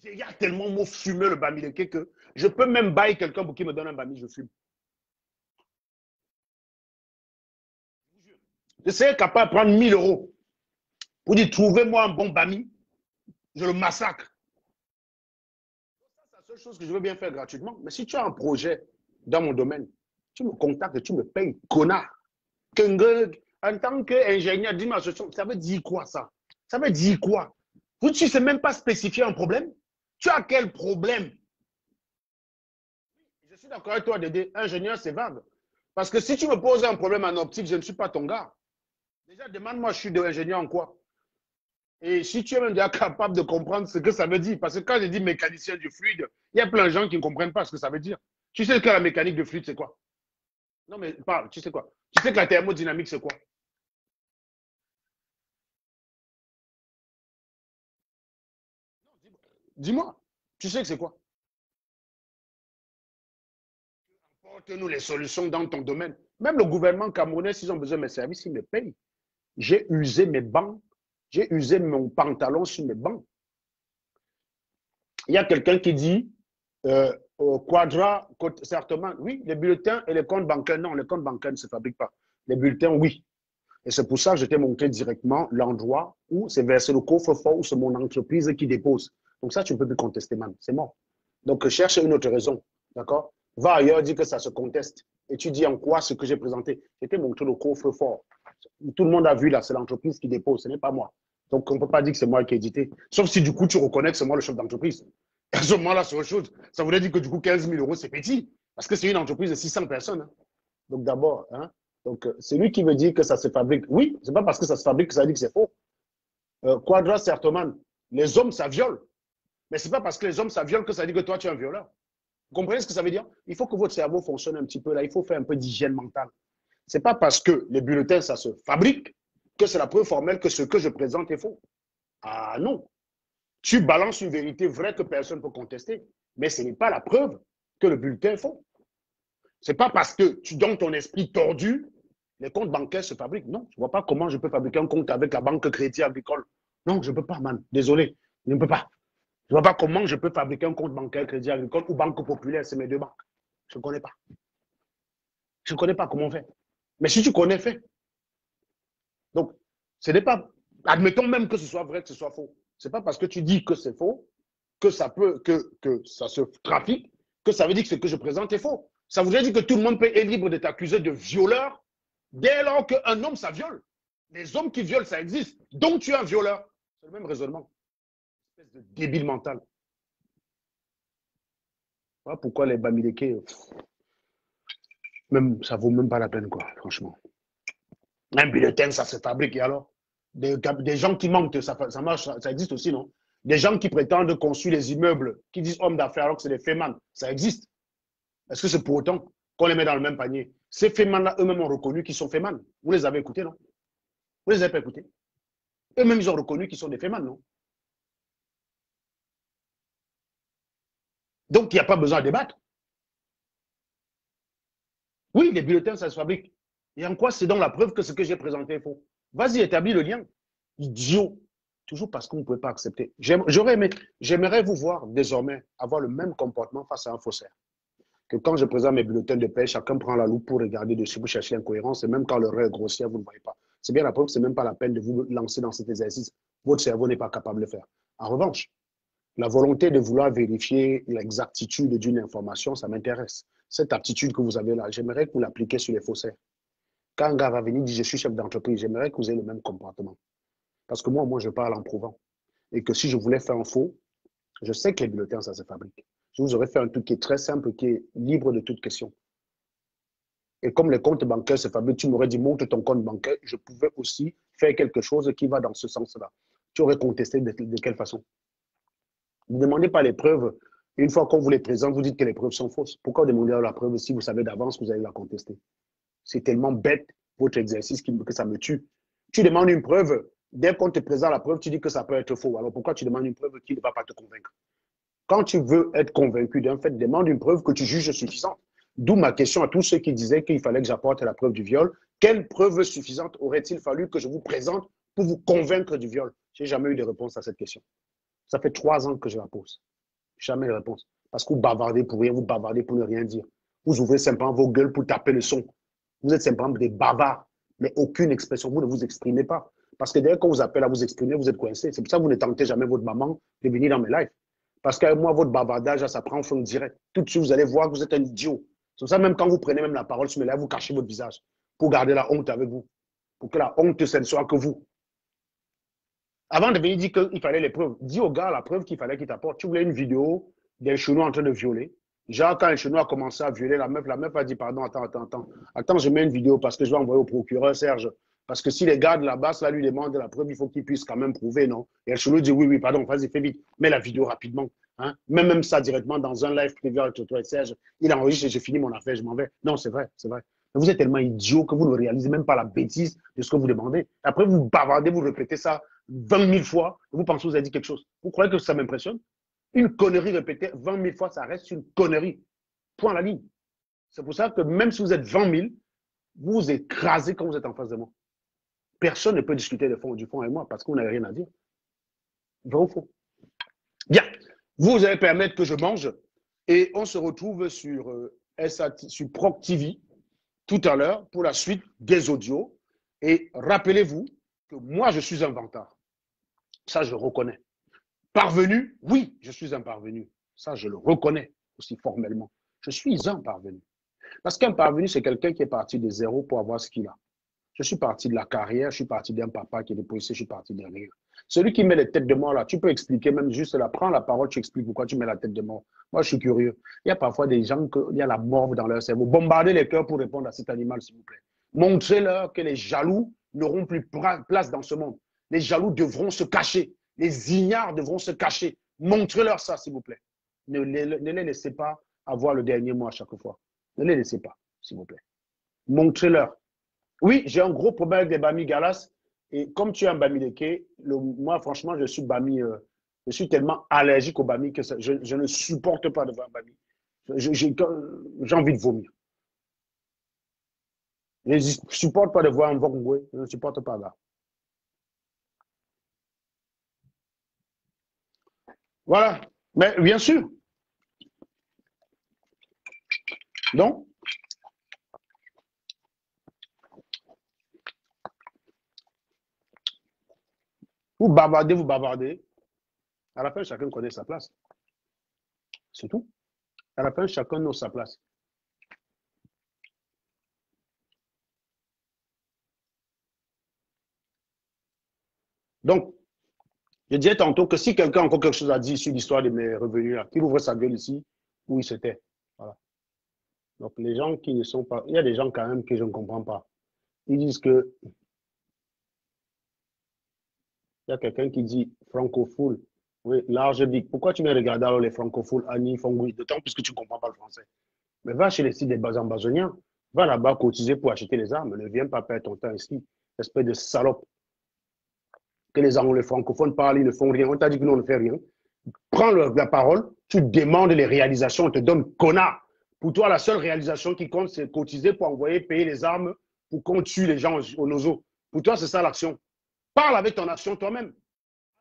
Il y a tellement mot fumer le bami que je peux même bailler quelqu'un pour qu'il me donne un bami, je fume. Je serais capable de prendre 1000 euros pour dire trouvez-moi un bon bami, je le massacre. C'est la seule chose que je veux bien faire gratuitement. Mais si tu as un projet dans mon domaine, tu me contactes et tu me payes, connard. En tant qu'ingénieur, dis-moi, ça veut dire quoi ça? Ça veut dire quoi? Tu ne sais même pas spécifier un problème? Tu as quel problème? Je suis d'accord avec toi, Dédé. Ingénieur, c'est vague. Parce que si tu me poses un problème en optique, je ne suis pas ton gars. Déjà, demande-moi, je suis de ingénieur en quoi? Et si tu es même déjà capable de comprendre ce que ça veut dire, parce que quand je dis mécanicien du fluide, il y a plein de gens qui ne comprennent pas ce que ça veut dire. Tu sais que la mécanique de fluide, c'est quoi? Non, mais parle, tu sais quoi? Tu sais que la thermodynamique, c'est quoi? Dis-moi, tu sais que c'est quoi? Apporte-nous les solutions dans ton domaine. Même le gouvernement camerounais, s'ils ont besoin de mes services, ils me payent. J'ai usé mes bancs, j'ai usé mon pantalon sur mes bancs. Il y a quelqu'un qui dit Quadra, certainement, oui, les bulletins et les comptes bancaires, non, les comptes bancaires ne se fabriquent pas. Les bulletins, oui. Et c'est pour ça que je t'ai montré directement l'endroit où c'est versé le coffre-fort, où c'est mon entreprise qui dépose. Donc ça, tu ne peux plus contester, man. C'est mort. Donc cherche une autre raison. D'accord? Va ailleurs, dis que ça se conteste. Et tu dis en quoi ce que j'ai présenté. Je t'ai montré le coffre-fort. Tout le monde a vu là, c'est l'entreprise qui dépose, ce n'est pas moi. Donc on ne peut pas dire que c'est moi qui ai édité. Sauf si du coup tu reconnais que c'est moi le chef d'entreprise. À ce moment-là, c'est autre chose. Ça voudrait dire que du coup 15 000 euros, c'est petit. Parce que c'est une entreprise de 600 personnes. Hein. Donc d'abord, hein, c'est lui qui veut dire que ça se fabrique. Oui, c'est pas parce que ça se fabrique que ça dit que c'est faux. Quadra Certoman, les hommes, ça viole. Mais c'est pas parce que les hommes, ça viole que ça dit que toi, tu es un violeur. Vous comprenez ce que ça veut dire? Il faut que votre cerveau fonctionne un petit peu là. Il faut faire un peu d'hygiène mentale. C'est pas parce que les bulletins, ça se fabrique que c'est la preuve formelle que ce que je présente est faux. Ah non. Tu balances une vérité vraie que personne ne peut contester. Mais ce n'est pas la preuve que le bulletin est faux. C'est pas parce que tu donnes ton esprit tordu, les comptes bancaires se fabriquent. Non, je ne vois pas comment je peux fabriquer un compte avec la Banque Crédit Agricole. Non, je ne peux pas, man. Désolé, je ne peux pas. Je ne vois pas comment je peux fabriquer un compte bancaire Crédit Agricole ou Banque Populaire, c'est mes deux banques. Je ne connais pas. Je ne connais pas comment on fait. Mais si tu connais, fais. Donc, ce n'est pas. Admettons même que ce soit vrai, que ce soit faux. Ce n'est pas parce que tu dis que c'est faux que ça peut, que ça se trafique, que ça veut dire que ce que je présente est faux. Ça voudrait dire que tout le monde peut être libre de t'accuser de violeur dès lors qu'un homme, ça viole. Les hommes qui violent, ça existe. Donc tu es un violeur. C'est le même raisonnement. Espèce de débile mental. Voilà pourquoi les Bamileke, même, ça vaut même pas la peine, quoi, franchement. Un bulletin, ça se fabrique, et alors des gens qui mentent, ça marche, ça existe aussi, non? Des gens qui prétendent construire des immeubles, qui disent hommes d'affaires alors que c'est des fémans, ça existe. Est-ce que c'est pour autant qu'on les met dans le même panier? Ces fémans-là, eux-mêmes ont reconnu qu'ils sont fémans. Vous les avez écoutés, non? Vous les avez pas écoutés? Eux-mêmes, ils ont reconnu qu'ils sont des fémans, non? Donc, il n'y a pas besoin de débattre. Oui, les bulletins, ça se fabrique. Et en quoi c'est donc la preuve que ce que j'ai présenté est faux? Vas-y, établis le lien. Idiot. Toujours parce qu'on ne pouvait pas accepter. J'aimerais vous voir désormais avoir le même comportement face à un faussaire. Que quand je présente mes bulletins de paie, chacun prend la loupe pour regarder dessus, pour chercher l'incohérence, et même quand l'erreur est grossière, vous ne voyez pas. C'est bien la preuve que ce n'est même pas la peine de vous lancer dans cet exercice. Votre cerveau n'est pas capable de le faire. En revanche, la volonté de vouloir vérifier l'exactitude d'une information, ça m'intéresse. Cette aptitude que vous avez là, j'aimerais que vous l'appliquiez sur les faussaires. Quand un gars va venir dire je suis chef d'entreprise, j'aimerais que vous ayez le même comportement. Parce que moi, je parle en prouvant. Et que si je voulais faire un faux, je sais que les bulletins, ça se fabrique. Je vous aurais fait un truc qui est très simple, qui est libre de toute question. Et comme les comptes bancaires se fabriquent, tu m'aurais dit monte ton compte bancaire, je pouvais aussi faire quelque chose qui va dans ce sens-là. Tu aurais contesté de quelle façon? Ne demandez pas les preuves. Une fois qu'on vous les présente, vous dites que les preuves sont fausses. Pourquoi demander la preuve si vous savez d'avance que vous allez la contester? C'est tellement bête, votre exercice, que ça me tue. Tu demandes une preuve, dès qu'on te présente la preuve, tu dis que ça peut être faux. Alors pourquoi tu demandes une preuve qui ne va pas te convaincre? Quand tu veux être convaincu d'un fait, demande une preuve que tu juges suffisante. D'où ma question à tous ceux qui disaient qu'il fallait que j'apporte la preuve du viol. Quelle preuve suffisante aurait-il fallu que je vous présente pour vous convaincre du viol? Je n'ai jamais eu de réponse à cette question. Ça fait 3 ans que je la pose. Jamais de réponse. Parce que vous bavardez pour rien, vous bavardez pour ne rien dire. Vous ouvrez simplement vos gueules pour taper le son. Vous êtes simplement des bavards, mais aucune expression. Vous ne vous exprimez pas. Parce que dès qu'on vous appelle à vous exprimer, vous êtes coincé. C'est pour ça que vous ne tentez jamais votre maman de venir dans mes lives. Parce que moi, votre bavardage, ça prend fond direct. Tout de suite, vous allez voir que vous êtes un idiot. C'est pour ça même quand vous prenez même la parole sur mes lives, vous cachez votre visage. pour garder la honte avec vous. Pour que la honte, ce ne soit que vous. Avant de venir dire qu'il fallait les preuves, dis au gars la preuve qu'il fallait qu'il t'apporte. Tu voulais une vidéo d'un chenou en train de violer. Genre, quand un chenou a commencé à violer la meuf a dit, pardon, attends, je mets une vidéo parce que je vais envoyer au procureur, Serge. Parce que si les gars de la base, là, lui demandent la preuve, il faut qu'il puisse quand même prouver, non? Et le chenou dit, oui, pardon, vas-y, fais vite, mets la vidéo rapidement. Hein? Même ça directement dans un live privé avec toi et Serge, il enregistre et j'ai fini mon affaire, je m'en vais. Non, c'est vrai, c'est vrai. Mais vous êtes tellement idiot que vous ne réalisez même pas la bêtise de ce que vous demandez. Après, vous bavardez, vous répétez ça 20 000 fois, vous pensez que vous avez dit quelque chose. Vous croyez que ça m'impressionne? Une connerie répétée 20 000 fois, ça reste une connerie. Point à la ligne. C'est pour ça que même si vous êtes 20 000, vous vous écrasez quand vous êtes en face de moi. Personne ne peut discuter du fond avec moi parce qu'on n'a rien à dire. Vrai ou faux? Bien. Vous allez permettre que je mange et on se retrouve sur, sur Proc TV tout à l'heure pour la suite des audios. Et rappelez-vous que moi, je suis un vantard. Ça, je le reconnais. Parvenu, oui, je suis un parvenu. Ça, je le reconnais aussi formellement. Je suis un parvenu. Parce qu'un parvenu, c'est quelqu'un qui est parti de zéro pour avoir ce qu'il a. Je suis parti de la carrière, je suis parti d'un papa qui est policier, je suis parti de rien. Celui qui met les têtes de mort là, tu peux expliquer même juste là, prends la parole, tu expliques pourquoi tu mets la tête de mort. Moi, je suis curieux. Il y a parfois des gens il y a la mort dans leur cerveau. Bombardez les cœurs pour répondre à cet animal, s'il vous plaît. Montrez-leur que les jaloux n'auront plus place dans ce monde. Les jaloux devront se cacher. Les ignares devront se cacher. Montrez-leur ça, s'il vous plaît. Ne les laissez pas avoir le dernier mot à chaque fois. Ne les laissez pas, s'il vous plaît. Montrez-leur. Oui, j'ai un gros problème avec des Bami Galas. Et comme tu es un Bami Leke, moi, franchement, je suis tellement allergique au Bami que je ne supporte pas de voir un Bami. J'ai envie de vomir. Je ne supporte pas de voir un Vongwe. Je ne supporte pas là. Voilà. Mais bien sûr. Donc, vous bavardez. À la fin, chacun connaît sa place. C'est tout. À la fin, chacun a sa place. Donc, je disais tantôt que si quelqu'un a encore quelque chose à dire sur l'histoire de mes revenus, là, qu'il ouvre sa gueule ici, où il s'était. Voilà. Donc, les gens qui ne sont pas... Il y a des gens quand même que je ne comprends pas. Ils disent que... Il y a quelqu'un qui dit francophone. Oui, large big. Pourquoi tu viens regarder alors les francophones, Annie, Fongui, d'autant plus que tu ne comprends pas le français. Mais va chez les sites des ambazoniens. Va là-bas cotiser pour acheter les armes. Ne viens pas perdre ton temps ici. Espèce de salope. Que les francophones parlent, ils ne font rien. On t'a dit que nous, on ne fait rien. Prends la parole, tu demandes les réalisations, on te donne connard. Pour toi, la seule réalisation qui compte, c'est cotiser pour envoyer, payer les armes pour qu'on tue les gens au nozo. Pour toi, c'est ça l'action. Parle avec ton action toi-même.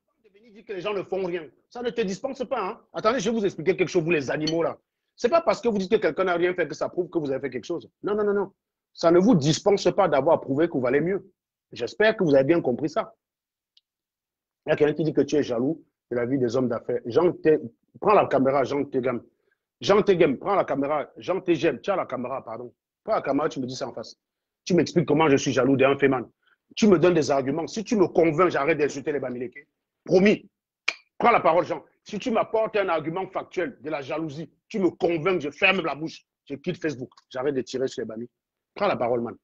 Avant de venir dire que les gens ne font rien. Ça ne te dispense pas. Hein? Attendez, je vais vous expliquer quelque chose, vous les animaux là. Ce n'est pas parce que vous dites que quelqu'un n'a rien fait que ça prouve que vous avez fait quelque chose. Non, non, non, non. Ça ne vous dispense pas d'avoir prouvé que vous valez mieux. J'espère que vous avez bien compris ça. Il y a quelqu'un qui dit que tu es jaloux de la vie des hommes d'affaires. Prends la caméra, Jean Tegem. Jean Tegem, prends la caméra. Jean Tegem, tu as la caméra, pardon. Prends la caméra, tu me dis ça en face. Tu m'expliques comment je suis jaloux d'un Féman. Tu me donnes des arguments. Si tu me convaincs, j'arrête d'insulter les Bamileke. Promis. Prends la parole, Jean. Si tu m'apportes un argument factuel de la jalousie, tu me convaincs, je ferme la bouche. Je quitte Facebook. J'arrête de tirer sur les Bamis. Prends la parole, man.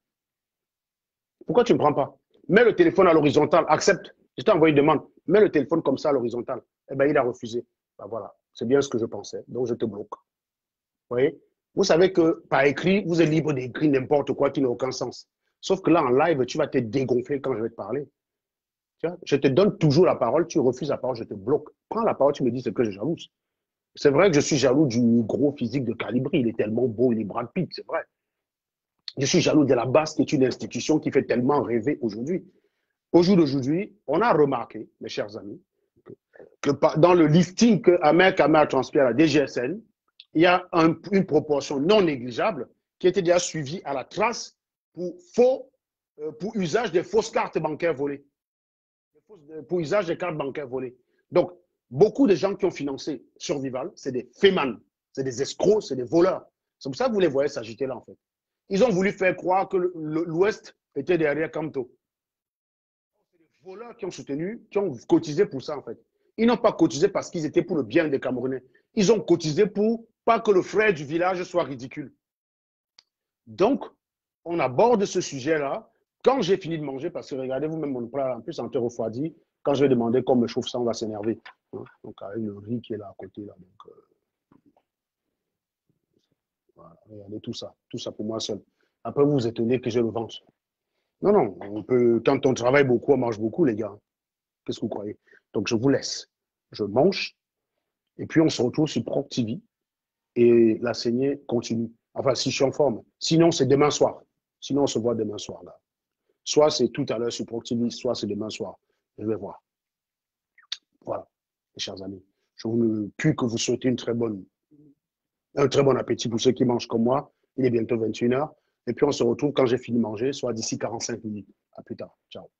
Pourquoi tu ne me prends pas? Mets le téléphone à l'horizontale. Accepte. Je t'ai envoyé une demande. Mets le téléphone comme ça à l'horizontale. Eh bien, il a refusé. Ben voilà, c'est bien ce que je pensais. Donc, je te bloque. Vous voyez? Vous savez que par écrit, vous êtes libre d'écrire n'importe quoi qui n'a aucun sens. Sauf que là, en live, tu vas te dégonfler quand je vais te parler. Tu vois? Je te donne toujours la parole, tu refuses la parole, je te bloque. Prends la parole, tu me dis ce que je jalouse. C'est vrai que je suis jaloux du gros physique de Calibri. Il est tellement beau, il est Brad Pitt, c'est vrai. Je suis jaloux de la BAS, qui est une institution qui fait tellement rêver aujourd'hui. Au jour d'aujourd'hui, on a remarqué, mes chers amis, que dans le listing que Ahmed Kamel transmet à la DGSN, il y a une proportion non négligeable qui était déjà suivie à la trace pour usage des fausses cartes bancaires volées. Pour usage des cartes bancaires volées. Donc, beaucoup de gens qui ont financé Survival, c'est des fémans, c'est des escrocs, c'est des voleurs. C'est pour ça que vous les voyez s'agiter là, en fait. Ils ont voulu faire croire que l'Ouest était derrière Kamto. C'est les voleurs qui ont soutenu, qui ont cotisé pour ça, en fait. Ils n'ont pas cotisé parce qu'ils étaient pour le bien des Camerounais. Ils ont cotisé pour pas que le frère du village soit ridicule. Donc, on aborde ce sujet-là. Quand j'ai fini de manger, parce que regardez vous-même mon plat, en plus, en terre refroidi, quand je vais demander comme me chauffe ça, on va s'énerver. Hein? Donc, avec le riz qui est là à côté, là. Donc, voilà, regardez tout ça pour moi seul. Après, vous vous étonnez que je le vende. Non, non, on peut, quand on travaille beaucoup, on mange beaucoup, les gars. Qu'est-ce que vous croyez? Donc, je vous laisse. Je mange, et puis on se retrouve sur Proc TV, et la saignée continue. Enfin, si je suis en forme. Sinon, c'est demain soir. Sinon, on se voit demain soir, là. Soit c'est tout à l'heure sur Proc TV, soit c'est demain soir. Je vais voir. Voilà, mes chers amis. Je ne puis que vous souhaiter un très bon appétit pour ceux qui mangent comme moi. Il est bientôt 21h. Et puis, on se retrouve quand j'ai fini de manger, soit d'ici 45 minutes. À plus tard. Ciao.